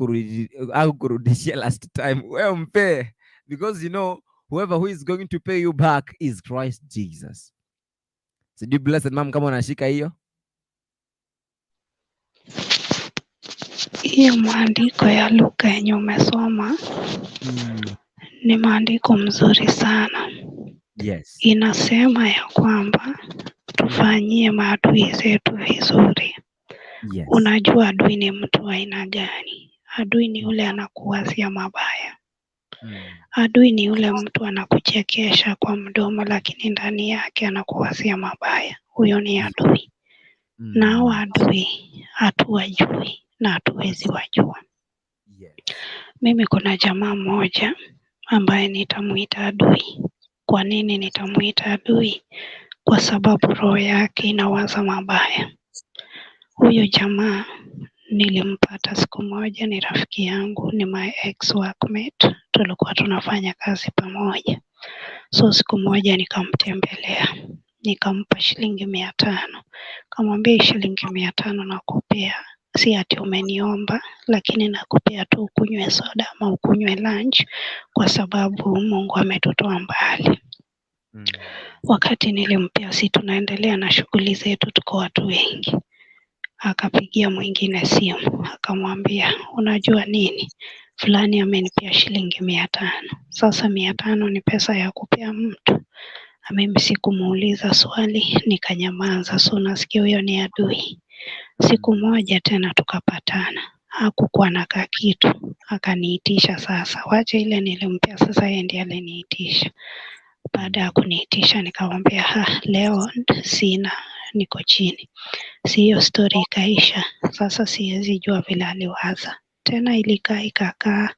hakurudishia last time, wewe mpe, because you know whoever who is going to pay you back is Christ Jesus. Sijui blessed mom kama unashika hiyo. Hiyo maandiko ya Luka yenye umesoma ni maandiko mzuri sana. Yes. Inasema ya kwamba tufanyie maadui zetu vizuri. Yes. Unajua adui ni mtu wa aina gani? Adui ni yule anakuwazia mabaya. Adui ni yule mtu anakuchekesha kwa mdomo lakini ndani yake anakuwazia mabaya. Huyo ni adui. Nao adui hatuwajui na hatuwezi wajua. Yes. Mimi kuna jamaa mmoja ambaye nitamuita adui. Kwa nini nitamuita adui? Kwa sababu roho yake inawaza mabaya. Huyo jamaa nilimpata siku moja, ni rafiki yangu, ni my ex workmate, tulikuwa tunafanya kazi pamoja. So siku moja nikamtembelea, nikampa shilingi 500. Kamwambia shilingi 500 nakupea, si ati umeniomba, lakini nakupea tu ukunywe soda ama ukunywe lunch kwa sababu Mungu ametutoa mbali. Wakati nilimpea, si tunaendelea na shughuli zetu, tuko watu wengi. Akapigia mwingine simu akamwambia, unajua nini, fulani amenipea shilingi 500. Sasa 500 ni pesa ya kupea mtu. Mimi sikumuuliza swali, nikanyamaza. So nasikia huyo ni adui. Siku moja tena tukapatana, hakukuwa na kitu, akaniitisha. Sasa wacha ile nilimpea, sasa yeye ndiye aliniitisha. Baada ya kuniitisha nikamwambia, leo sina, niko chini. Si hiyo story ikaisha. Sasa siwezi jua vile aliwaza tena. Ikakaa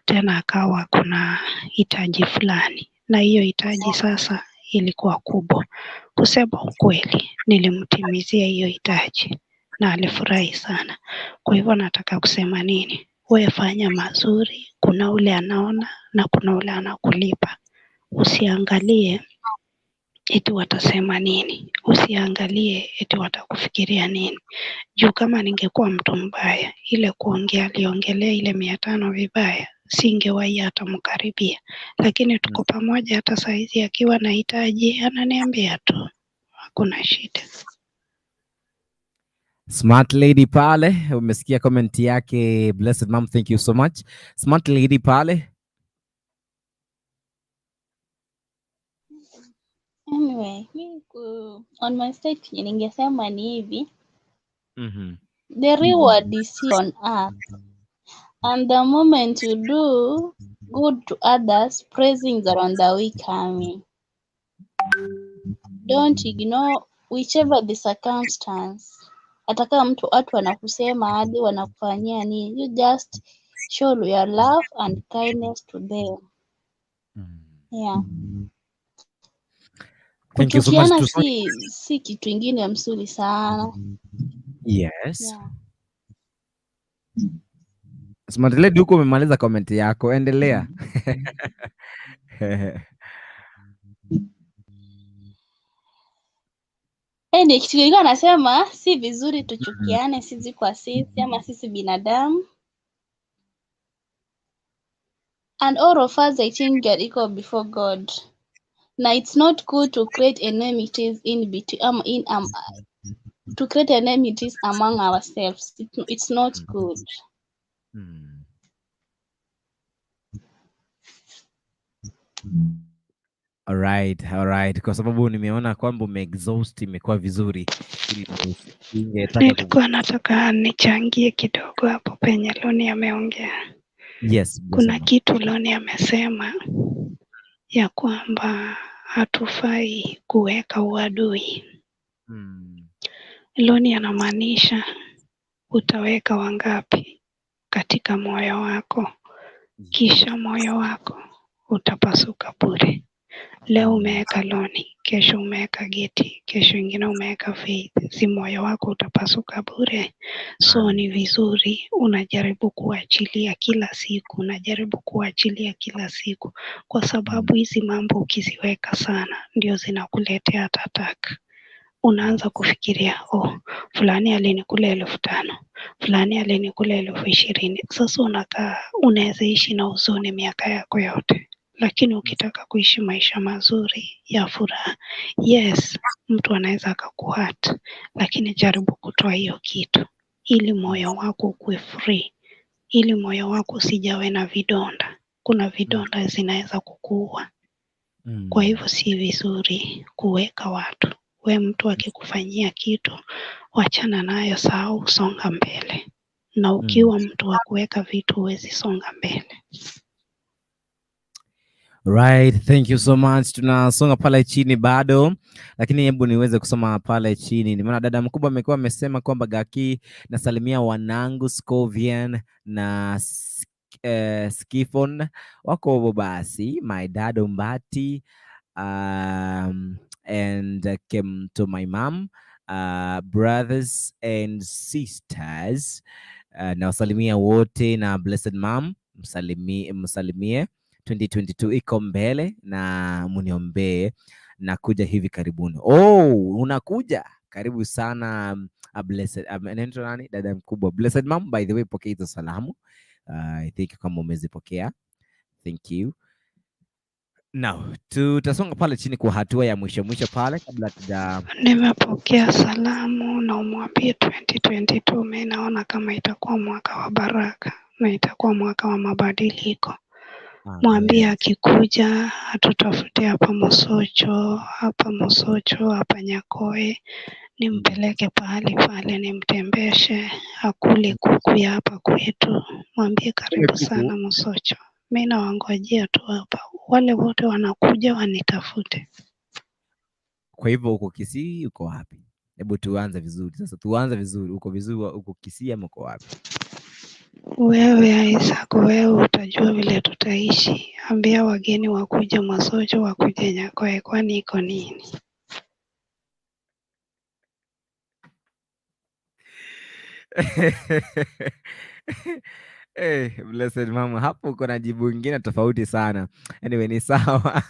tena, akawa kuna hitaji fulani, na hiyo hitaji sasa ilikuwa kubwa. Kusema ukweli, nilimtimizia hiyo hitaji na alifurahi sana. Kwa hivyo nataka kusema nini? Wewe fanya mazuri, kuna ule anaona na kuna ule anakulipa. Usiangalie eti watasema nini, usiangalie eti watakufikiria nini. Juu kama ningekuwa mtu mbaya, ile aliongelea ile 500 vibaya, singewahi hata mkaribia. Lakini tuko pamoja, hata saizi akiwa na hitaji ananiambia tu, hakuna shida. Smart lady pale, umesikia comment yake Blessed Mom, thank you so much. Smart lady pale. Anyway, on my side ningesema ni hivi. The reward is on earth. And the moment you do good to others, praisings are on the way coming. Don't ignore whichever the circumstance. Hata kama watu wanakusema hadi wanakufanyia nini, you just show your love and kindness to them. Yeah. Thank you so much. Kuchukiana si kitu ingine mzuri sana. Yes. Yeah. Smart lady, huko umemaliza comment yako, endelea. Kitu kilikuwa nasema si vizuri tuchukiane sisi kwa sisi ama sisi binadamu. And all of us, I think, are equal before God. Now it's not good to create enmities to create enmities among ourselves. It's not good. Alright. Kwa sababu nimeona kwamba umeexhaust, imekuwa vizuri. Nilikuwa nataka nichangie kidogo hapo penye Loni ameongea. Yes. Kuna kitu Loni amesema ya kwamba hatufai kuweka uadui. Loni anamaanisha utaweka wangapi katika moyo wako, kisha moyo wako utapasuka bure. Leo umeweka Loni, kesho umeweka Geti, kesho ingine umeweka Faith, si moyo wako utapasuka bure? So ni vizuri unajaribu kuachilia kila siku, kwa sababu hizi mambo ukiziweka sana ndio zinakuletea attack. Unaanza kufikiria, fulani alinikula 5,000, fulani alinikula 20,000. Sasa unaweza ishi na huzuni miaka yako yote. Lakini ukitaka kuishi maisha mazuri ya furaha, yes, mtu anaweza akakuhurt, lakini jaribu kutoa hiyo kitu ili moyo wako ukue free, ili moyo wako usijawe na vidonda. Kuna vidonda zinaweza kukuua. Kwa hivyo si vizuri kuweka watu. We mtu akikufanyia kitu, wachana nayo, sahau, songa mbele. Na ukiwa mtu wa kuweka vitu, huwezi songa mbele. Right, thank you so much. Tunasonga pale chini bado, lakini hebu niweze kusoma pale chini. Nimeona dada mkubwa amekuwa amesema kwamba Gaki, nasalimia wanangu Scovian na Skifon wako basi, my dad Mbati, and came to my mom, brothers and sisters, na wasalimia wote na Blessed Mom, msalimie 2022 iko mbele na muniombee na kuja hivi karibuni. Unakuja, karibu sana. Blessed nani dada mkubwa Blessed Mom, by the way, pokea hizo salamu. I think kama umezipokea, thank you. Now, tutasonga pale chini kwa hatua ya mwisho pale kabla tuja. Nimepokea salamu na umwambie 2022 mimi naona kama itakuwa mwaka wa baraka na itakuwa mwaka wa mabadiliko. Mwambie akikuja atutafute hapa Mosocho, hapa Nyakoe, nimpeleke pale nimtembeshe, akule kuku ya hapa kwetu. Mwambie karibu sana Mosocho. Mimi nawangojea tu hapa. Wale wote wanakuja wanitafute. Kwa hivyo uko Kisii, uko wapi? Hebu tuanze vizuri. Sasa tuanze vizuri. Uko vizuri, uko Kisii ama uko wapi? Wewe Isaac, wewe utajua vile tutaishi. Ambia wageni wakuje Mosocho, wakuje Nyakoe, kwani iko nini? Blessed mama, hapo uko na jibu lingine tofauti sana. Anyway, ni sawa.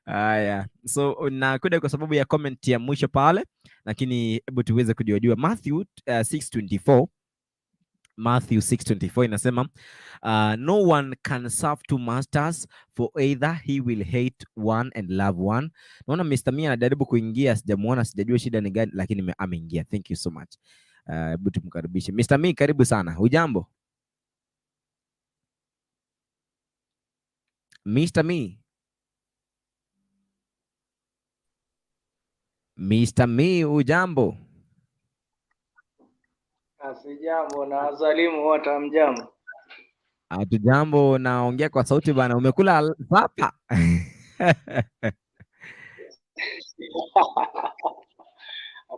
Haya, so nakuja kwa sababu ya comment ya mwisho pale, lakini hebu tuweze kujua Matthew 6:24. Matthew 6:24 inasema no one can serve two masters, for either he will hate one and love one. Naona Mr. Mia anajaribu kuingia, sijamuona, sijajua shida ni gani, lakini ameingia. Thank you so much. Hebu tumkaribishe Mr. Mia, karibu sana. Hujambo Mr. Mia? Mr. Mia, hujambo? Asijambo na wasalimu wote, hamjambo? Hatujambo. Naongea kwa sauti bana, umekula papa?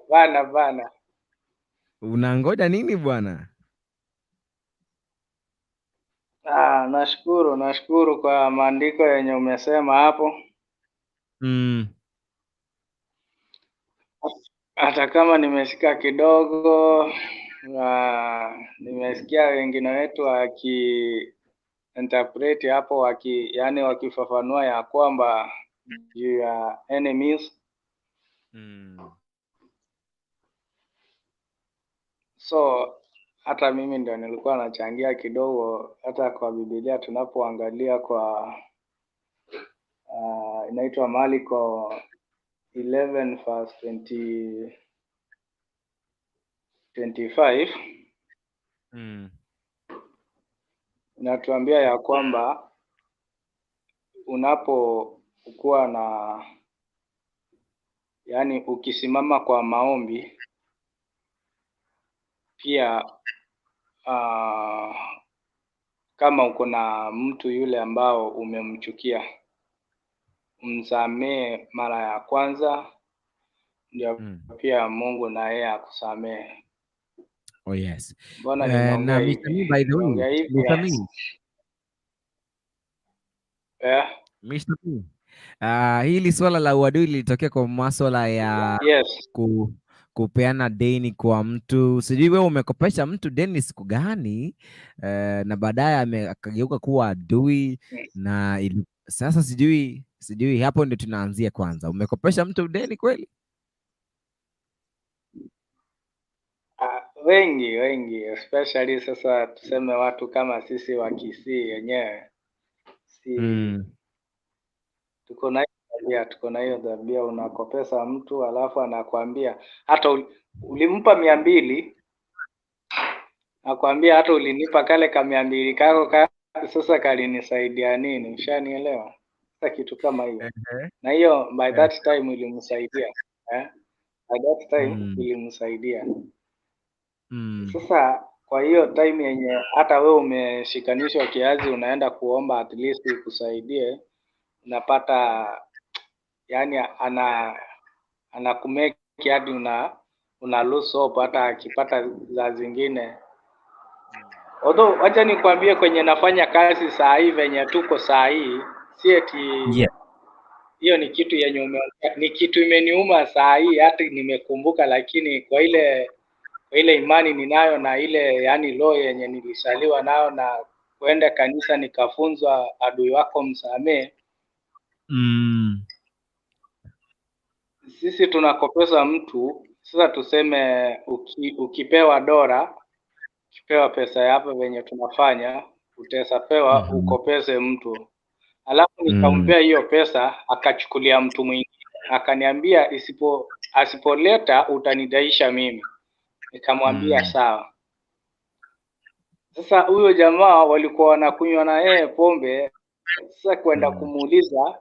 Hapana. Unangoja nini bwana? Nashukuru kwa maandiko yenye umesema hapo. Hata kama nimesikia kidogo, nimesikia wengine wetu interpret hapo yani wakifafanua ya kwamba juu ya enemies. So hata mimi ndio nilikuwa nachangia kidogo, hata kwa Biblia tunapoangalia kwa inaitwa Marko 11 verse 25. Inatuambia ya kwamba unapokuwa na yani ukisimama kwa maombi pia kama uko na mtu yule ambao umemchukia, msamee mara ya kwanza, ndio pia Mungu na yeye akusamee. Oh yes. Mbona ninaongea hivi? By the way, Mr. Mia. Mr. Mia. Hili swala la uadui lilitokea kwa masuala ya kupeana deni kwa mtu. Sijui wewe umekopesha mtu deni siku gani, na baadaye akageuka kuwa adui na sasa sijui hapo ndio tunaanzia kwanza. Umekopesha mtu deni kweli? Wengi especially sasa tuseme watu kama sisi wa Kisii wenyewe tuko na hiyo tabia, unakopesa mtu alafu anakuambia hata ulimpa 200, nakwambia hata ulinipa kale ka 200 kako sasa kalinisaidia nini? Ushanielewa? Sasa kitu kama hiyo. Na hiyo by that time ilimsaidia. By that time ilimsaidia. Sasa kwa hiyo time yenye hata wewe umeshikanishwa kiazi, unaenda kuomba at least ikusaidie, unapata yani anakumeki hadi una lose hope hata akipata za zingine. Although wacha nikwambie kwenye nafanya kazi saa hii venye tuko saa hii, si eti hiyo ni kitu yenye ni kitu imeniuma saa hii hata nimekumbuka, lakini kwa ile imani ninayo na ile yani law yenye nilisaliwa nayo na kwenda kanisa nikafunzwa adui wako msamee. Sisi tunakopesa mtu, sasa tuseme ukipewa dola, ukipewa pesa yako venye tunafanya, utapewa ukopese mtu. alafu nikampea hiyo pesa, akachukulia mtu mwingine, akaniambia asipoleta utanidaisha mimi. Nikamwambia sawa. Sasa huyo jamaa walikuwa wanakunywa na yeye pombe. Sasa kwenda kumuuliza,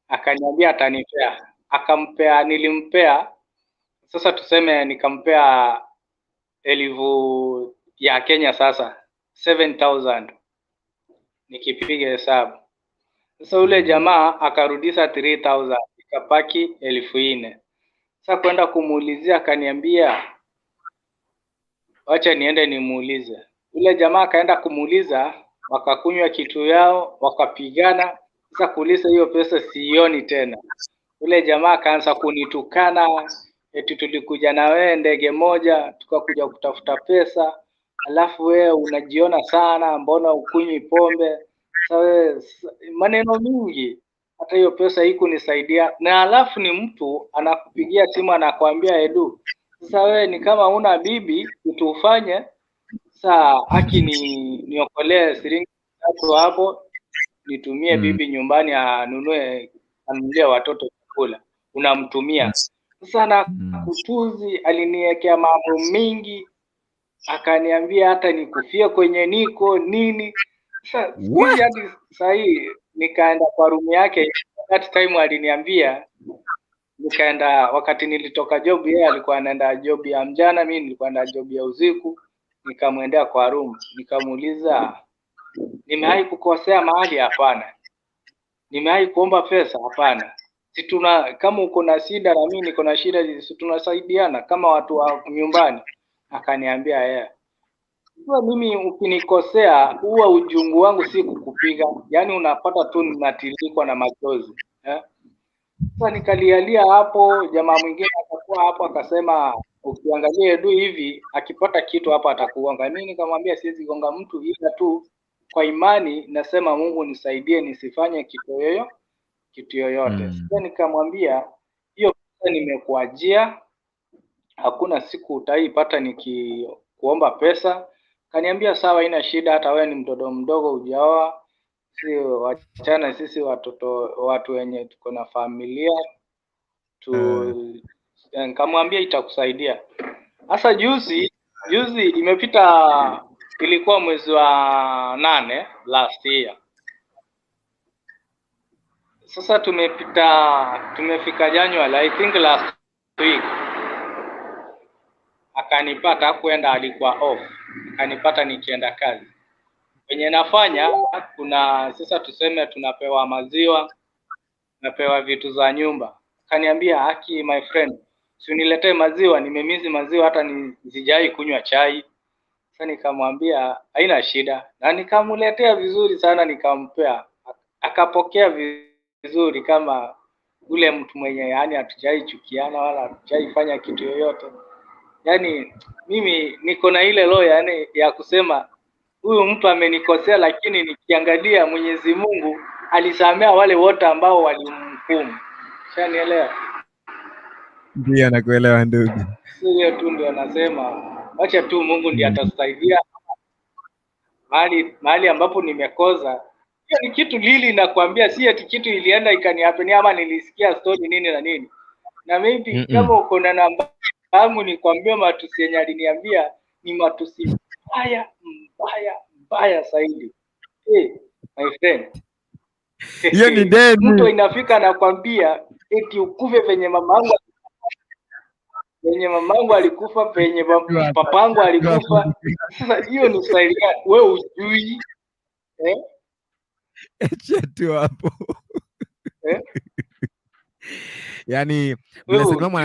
akaniambia atanipea. Akampea, nilimpea. Sasa tuseme nikampea 1000 ya Kenya, sasa 7000 nikipiga hesabu. Sasa ule jamaa akarudisha 3000, ikapaki 4000. Sasa kwenda kumuulizia, akaniambia wacha niende nimuulize. Ule jamaa akaenda kumuuliza, wakakunywa kitu yao, wakapigana. Sasa kuuliza hiyo pesa sioni tena. Ule jamaa akaanza kunitukana, eti tulikuja na wewe ndege moja, tukakuja kutafuta pesa, alafu wewe unajiona sana, mbona ukunywi pombe? Sasa maneno mingi, hata hiyo pesa hikunisaidia. Na alafu ni mtu anakupigia simu anakuambia Edu, sasa wewe ni kama una bibi, utufanye saa haki niokolee shilingi 3 hapo, nitumie bibi nyumbani anunulie watoto chakula, unamtumia. Sasa na kutuzi, aliniwekea mambo mingi, akaniambia hata nikufie kwenye niko nini. Sasa hadi saa hii nikaenda kwa room yake, that time aliniambia, nikaenda wakati nilitoka job, yeye alikuwa anaenda job ya mjana, mimi nilikuwa naenda job ya usiku. Nikamwendea kwa room, nikamuuliza, nimewahi kukosea mahali? Hapana. Nimewahi kuomba pesa? Hapana. Si kama uko na shida na mimi niko na shida, si tunasaidiana kama watu wa nyumbani? Akaniambia yeye, kwa mimi ukinikosea, huwa ujungu wangu si kukupiga, yani unapata tu ninatiririkwa na machozi. Sasa nikalialia hapo. Jamaa mwingine akakuwa hapo akasema, ukiangalia Edu hivi akipata kitu hapa atakugonga. Mimi nikamwambia siwezi gonga mtu, ila tu kwa imani nasema Mungu nisaidie nisifanye kitu yoyote. Sasa nikamwambia hiyo pesa nimekuajia, hakuna siku utaipata nikikuomba pesa. Kaniambia sawa, haina shida, hata wewe ni mtoto mdogo hujaoa, si wachana sisi watu wenye tuko na familia nikamwambia itakusaidia. Sasa juzi imepita, ilikuwa mwezi wa 8 last year. Sasa tumefika January, I think last week. Akanipata kwenda, alikuwa off, akanipata nikienda kazi. Wenye nafanya kuna sasa tuseme tunapewa maziwa, napewa vitu za nyumba. Akaniambia, haki my friend, si uniletee maziwa, nimemizi maziwa, hata nisijai kunywa chai. Sasa nikamwambia haina shida, na nikamuletea vizuri sana, nikampea. Akapokea vizuri kama ule mtu mwenye yani hatujai chukiana wala hatujai fanya kitu yoyote. Yani mimi niko na ile roho yani ya kusema huyu mtu amenikosea, lakini nikiangalia Mwenyezi Mungu alisamea wale wote ambao walimhukumu. Shanielewa? Ndio, nakuelewa ndugu. Sio tu ndio nasema acha tu Mungu ndiye atasaidia. Mahali ambapo nimekosa, hiyo ni kitu lili nakwambia, si ati kitu ilienda ikanihappen ama nilisikia story nini na nini. Na maybe kama uko na namba yangu nikwambia matusi yenye aliniambia ni matusi mbaya zaidi. My friend, hiyo ni Deni. Mtu inafika nakwambia eti ukufe penye mamangu alikufa, penye papangu alikufa. Sasa hiyo ni staili gani? Wewe ujui acha tu hapo. Yani Blessed Mama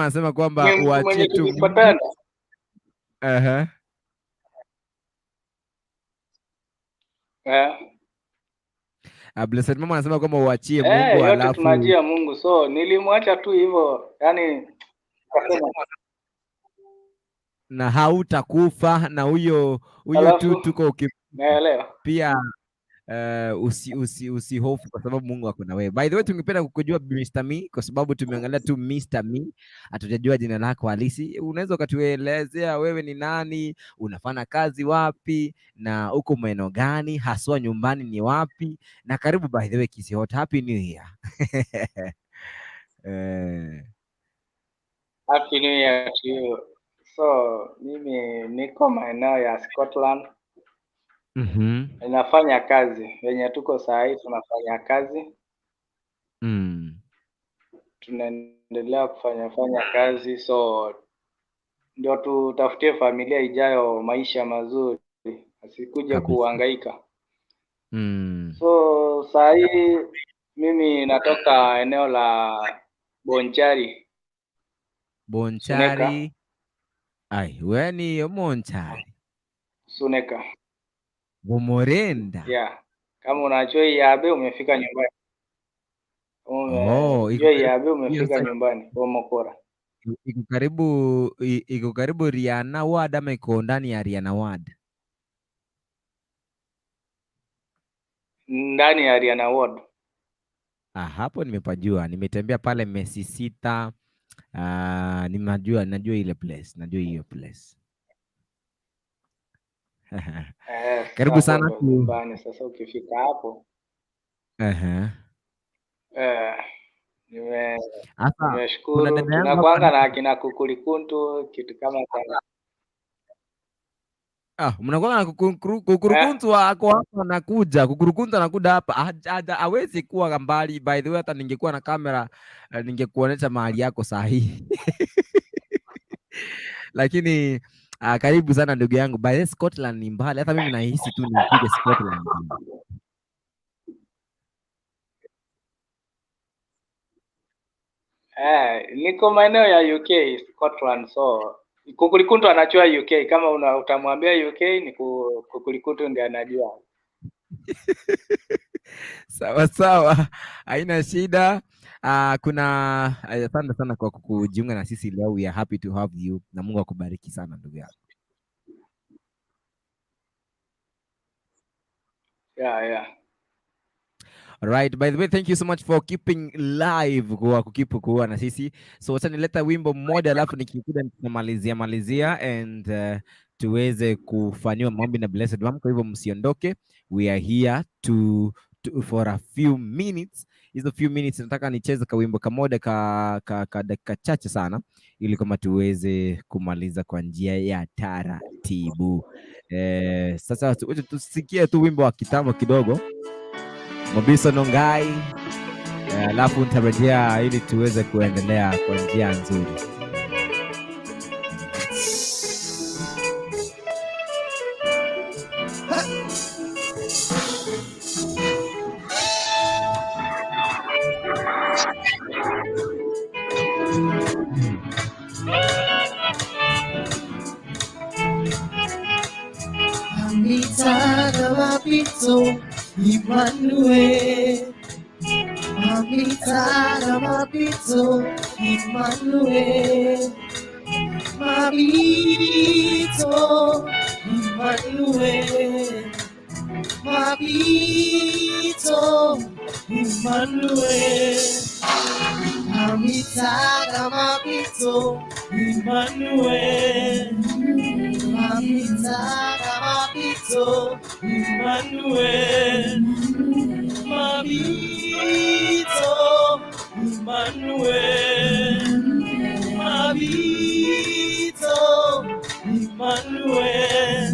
anasema kwamba uachie tu. Blessed Mama anasema kwamba uachie Mungu, alafu tunajia Mungu. So nilimwacha tu hivyo, yani na hautakufa na huyo tu tuko naelewa. Pia usihofu kwa sababu Mungu ako na wewe. By the way, tungependa kukujua Mr. Me kwa sababu tumeangalia tu Mr. Me, hatujajua jina lako halisi. Unaweza ukatuelezea wewe ni nani, unafanya kazi wapi, na uko maeneo gani, haswa nyumbani ni wapi? Na karibu by the way Kisi Hot, happy new year. Happy New Year to you. So mimi niko maeneo ya Scotland. Ninafanya kazi wenye tuko saa hii, tunafanya kazi. Tunaendelea kufanya kazi, so ndio tutafutie familia ijayo maisha mazuri, asikuje kuhangaika. So saa hii mimi natoka eneo la Bonchari. Bonchari. Ai, wewe ni Monchari. Suneka. Bomorenda. Yeah. Kama unajua Yabe umefika nyumbani. Yabe umefika nyumbani Bomokora. Iko karibu Riana Ward ama iko ndani ya Riana Ward? Ndani ya Riana Ward. Hapo nimepajua. Nimetembea pale Messi Sita. Najua ile place. Najua hiyo place. Karibu sana nyumbani. Sasa ukifika hapo. Nimeshukuru. Tunakuanga na akina Kukulikuntu kitu kama sana. Mnakuwa na Kukurukuntu wako hapa anakuja. Kukurukuntu anakuja hapa. Hawezi kuwa mbali. By the way, hata ningekuwa na kamera ningekuonesha mahali yako sahihi. Lakini karibu sana ndugu yangu. By the way, Scotland ni mbali. Hata mimi nahisi tu nipige Scotland. Niko maeneo ya UK, Scotland, so Kukulikuntu anajua UK. Kama utamwambia UK ni Kukulikuntu ndiye anajua. Sawa. Haina shida. Asante sana kwa kujiunga na sisi leo. We are happy to have you. Na Mungu akubariki sana ndugu yangu. Yeah. Alright, by the way, thank you so much for keeping live kwa kuwa na sisi. So wacha nileta wimbo mmoja alafu nikikuja tunamalizia and tuweze kufanywa maombi na Blessed One. Kwa hivyo msiondoke. We are here for a few minutes. Hizo few minutes nataka nicheze kwa wimbo kamoja ka dakika chache sana ili kama tuweze kumaliza kwa njia ya taratibu. Sasa tusikie tu wimbo wa kitambo kidogo. Mobiso Nongai, alafu nitarejea ili tuweze kuendelea kwa njia nzuri. Amita mapito Emmanuel, Amita mapito Emmanuel, mapito Emmanuel, mapito Emmanuel, Amita mapito Emmanuel, Amita mapito Emmanuel, mapito Emmanuel, mapito Emmanuel,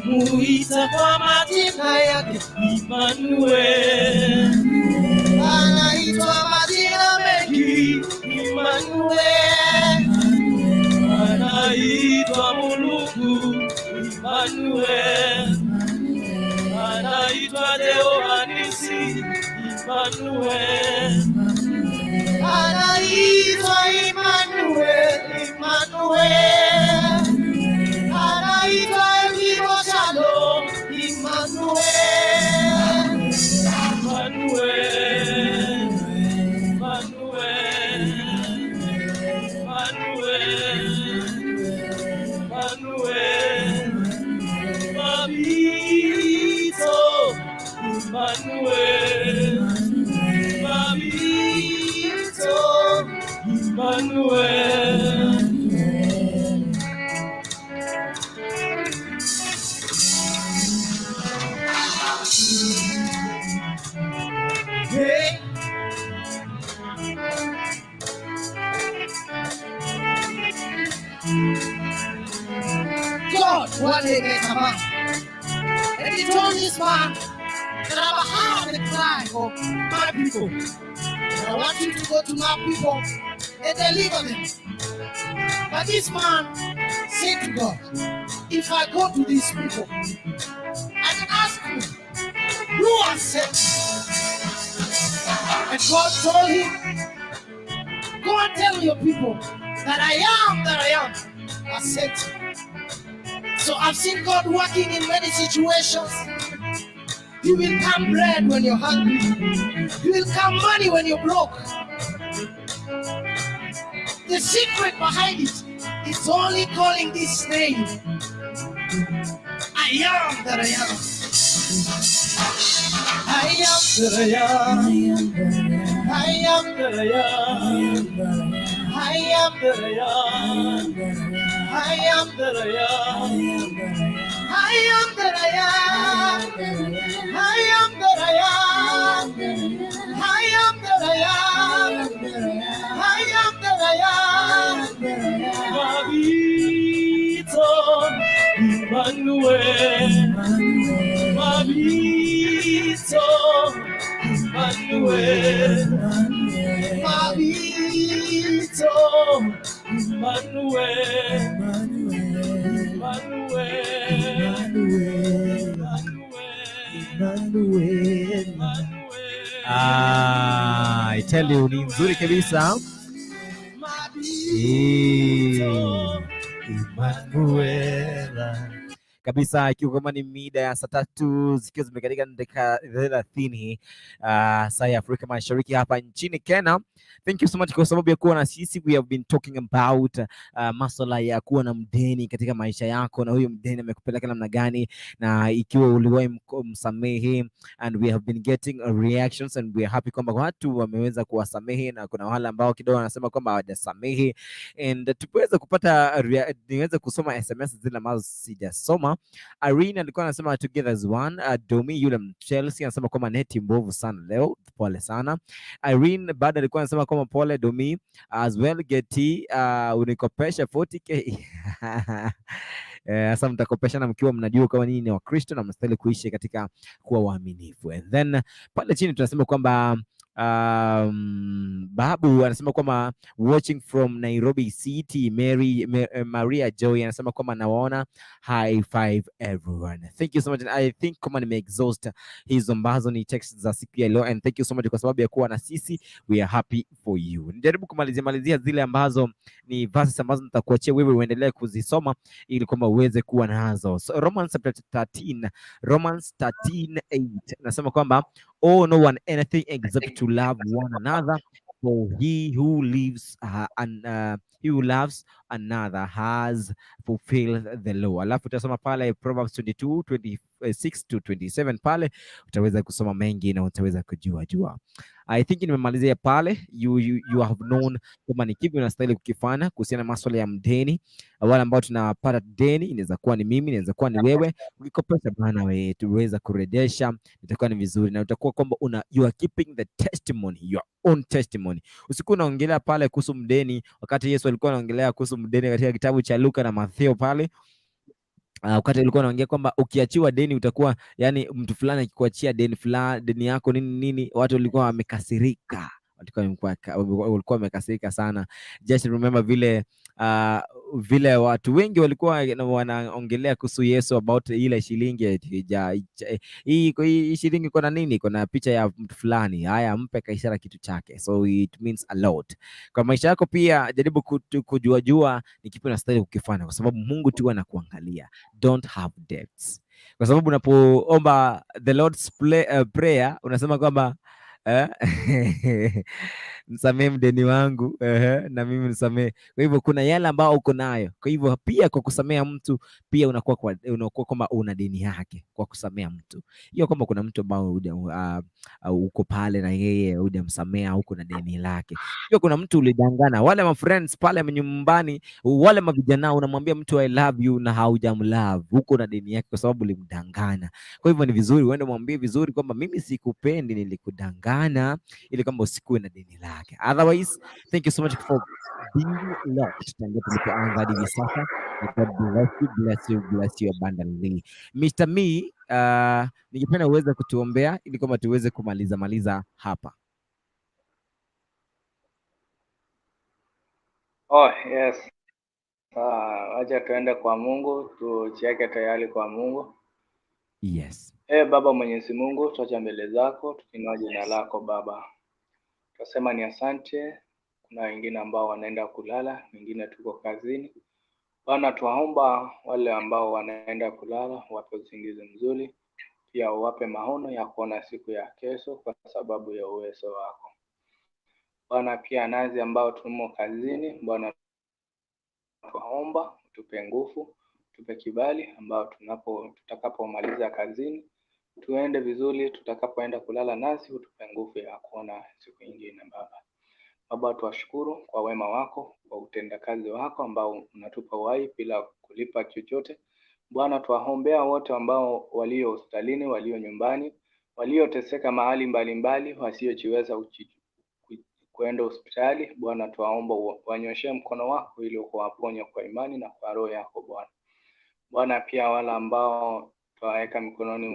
Muita kwa majina yake Emmanuel, anaitwa majina mengi Emmanuel, anaitwa Mulungu Emmanuel, anaitwa Jehova Nisi Emmanuel, anaitwa Emmanuel, Emmanuel, anaitwa Elohim Shalom, Emmanuel, Emmanuel, Emmanuel, Emmanuel, Babito, Emmanuel, Babito, Emmanuel. Hey. God one day met a man, and he told this man that I have the cry of my people. And I want you to go to my people and deliver them. But this man said to God, if I go to these people and ask them, who has sent me? And God told him, go and tell your people that I am has sent you. So I've seen God working in many situations. He will come bread when you're hungry. He will come money when you're broke. The secret behind it is only calling this name. I am that I am. I am that I am. I am that I am. I am that I am. I am that I am. I am that I am. I am that I am. I am that I am. I am that I am. Babito, Emmanuel. Babito, Emmanuel. Babito, Emmanuel. I tell you, ni nzuri kabisa. Emmanuel kabisa, ikiwa kama ni mida ya saa 3 zikiwa zimekatika dakika 30 saa ya Afrika Mashariki hapa nchini Kenya. Thank you so much kwa sababu ya kuwa na sisi. We have been talking about masuala ya kuwa na mdeni katika maisha yako, na huyo mdeni amekupeleka namna gani, na ikiwa uliwahi msamehe, and we have been getting reactions and we are happy kwamba watu wameweza kuwasamehe, na kuna wale ambao kidogo wanasema kwamba hawajasamehe, and tuweza kupata niweza kusoma SMS zile ambazo sijasoma. Irene alikuwa anasema together as one. Domi yule Chelsea anasema kwamba neti mbovu sana leo, pole sana. Irene baada alikuwa anasema kwamba pole Domi as well. Geti unikopesha 40k. Sasa mtakopeshana mkiwa mnajua kama nini ni Wakristo na mnastahili kuishi katika kuwa waaminifu. And then pale chini tunasema kwamba Babu anasema kwamba watching from Nairobi City. Maria Joy anasema kwamba nawaona, high five everyone. Thank you so much. I think kama nimeexhaust hizo ambazo ni text za siku ya leo, and thank you so much kwa sababu ya kuwa na sisi. We are happy for you. Nijaribu kumalizia zile ambazo ni verses ambazo nitakuachia wewe uendelee kuzisoma ili kwamba uweze kuwa nazo. So, Romans 13:8 nasema kwamba oh, no one anything except to love one another, for he who loves another has fulfilled the law. Alafu utasoma pale Proverbs 22:26-27 pale utaweza kusoma mengi na utaweza kujua. I think nimemalizia pale. You have known kama ni kipi unastahili kukifanya kuhusiana na masuala ya mdeni. Wale ambao tunapata deni, inaweza kuwa ni mimi, inaweza kuwa ni wewe. Ukikopesha bana wewe tuweza kurejesha, itakuwa ni vizuri, na utakuwa kwamba you are keeping the testimony, your own testimony. Usiku unaongelea pale kuhusu mdeni, wakati Yesu alikuwa anaongelea kuhusu mdeni katika kitabu cha Luka na Mathayo pale. Wakati alikuwa anaongea kwamba ukiachiwa deni utakuwa, yani mtu fulani akikuachia deni yako nini, watu walikuwa wamekasirika, walikuwa wamekasirika sana. Just remember vile watu wengi walikuwa wanaongelea kuhusu Yesu about ile shilingi hii shilingi iko na nini, iko na picha ya mtu fulani, haya mpe kaishara kitu chake, so it means a lot kwa maisha yako. Pia jaribu kujua ni kipi unastahili kukifanya, kwa sababu Mungu tu anakuangalia. Don't have debts, kwa sababu unapoomba the Lord's prayer unasema kwamba msamee mdeni wangu na mimi nisamee. Kwa hivyo kuna yale ambao uko nayo, kwa hivyo pia kwa kusamea mtu pia unakuwa kwamba una deni yake kwa kusamea mtu. Hiyo kwamba kuna mtu ambao uko pale na yeye hujamsamea, huko na deni lake. Hiyo kuna mtu ulidangana, wale ma friends pale nyumbani, wale mavijana, unamwambia mtu I love you na haujamlove, huko na deni yake kwa sababu ulimdanganya. Kwa hivyo ni vizuri uende mwambie vizuri kwamba mimi sikupendi, nilikudanganya, ili kwamba usikuwe na deni lake. Otherwise, thank you so much for being locked. Tangu tulipoanza hadi hivi sasa. God bless you abundantly. Mr. Me, ningependa uweze kutuombea ili kwamba tuweze kumaliza hapa. Oh, yes. Wacha tuende kwa Mungu, tucheke tayari kwa Mungu. Yes. Baba Mwenyezi Mungu, tuacha mbele zako tukinua jina lako Baba. Tunasema ni asante. Kuna wengine ambao wanaenda kulala, wengine tuko kazini. Bwana, tuwaomba wale ambao wanaenda kulala wape usingizi mzuri, pia uwape maono ya kuona siku ya kesho kwa sababu ya uwezo wako. Bwana, pia nazi ambao tumo kazini, Bwana tuwaomba tupe nguvu, tupe kibali ambao tutakapomaliza kazini tuende vizuri, tutakapoenda kulala nasi utupe nguvu ya kuona siku nyingine Baba. Baba, tuwashukuru kwa wema wako, kwa utendakazi wako ambao unatupa uhai bila kulipa chochote. Bwana, tuwaombea wote ambao walio hospitalini, walio nyumbani, walioteseka mahali mbalimbali, wasiojiweza kwenda hospitali. Bwana, tuwaomba wanyoshe mkono wako ili kuwaponya kwa imani na kwa roho yako Bwana. Bwana, pia wale ambao tuwaweka mikononi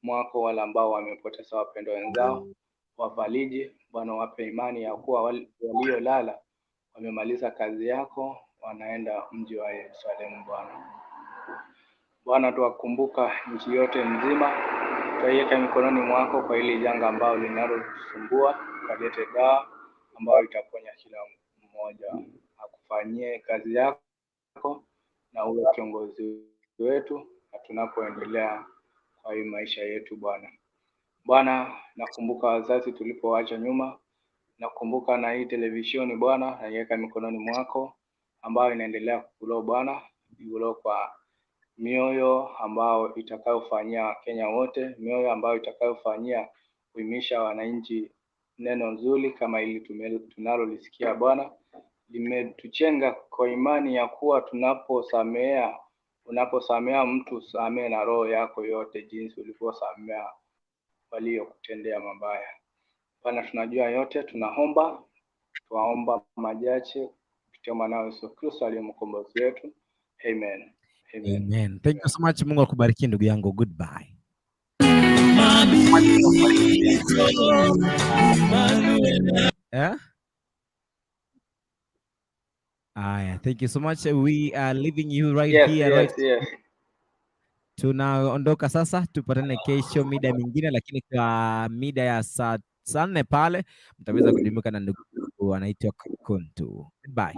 mwako, wale ambao wamepoteza wapendwa wenzao, wafariji Bwana, wape imani ya kuwa waliolala wamemaliza kazi yako, wanaenda mji wa Yerusalemu Bwana. Bwana, tuwakumbuka nchi yote nzima, tuwaweka mikononi mwako kwa ile janga ambalo linalotusumbua, kalete dawa ambayo itaponya kila mmoja, akufanyie kazi yako na uwe kiongozi wetu na tunapoendelea kwa hii maisha yetu Bwana. Bwana, nakumbuka wazazi tulipoacha nyuma, nakumbuka na hii televisheni Bwana, naiweka mikononi mwako ambayo inaendelea kukuloa Bwana, ikuloa kwa mioyo ambao itakayofanyia Kenya wote, mioyo ambao itakayofanyia kuimisha wananchi neno nzuri kama hili tunalolisikia Bwana. Limetuchenga kwa imani ya kuwa unaposamea mtu samea na roho yako yote jinsi ulivyosamea waliokutendea mabaya. Bwana, tunajua yote, tuwaomba majaji kupitia mwanao Yesu Kristo aliye mkombozi wetu. Amen. Amen. Thank you so much. Mungu akubariki ndugu yangu. Goodbye. Thank you so much. We are leaving you right here. Yes. Tunaondoka sasa, tupatane kesho mida mingine, lakini kwa mida ya saa 4 pale mtaweza kujumuika na ndugu anaitwa Kuntu. Bye.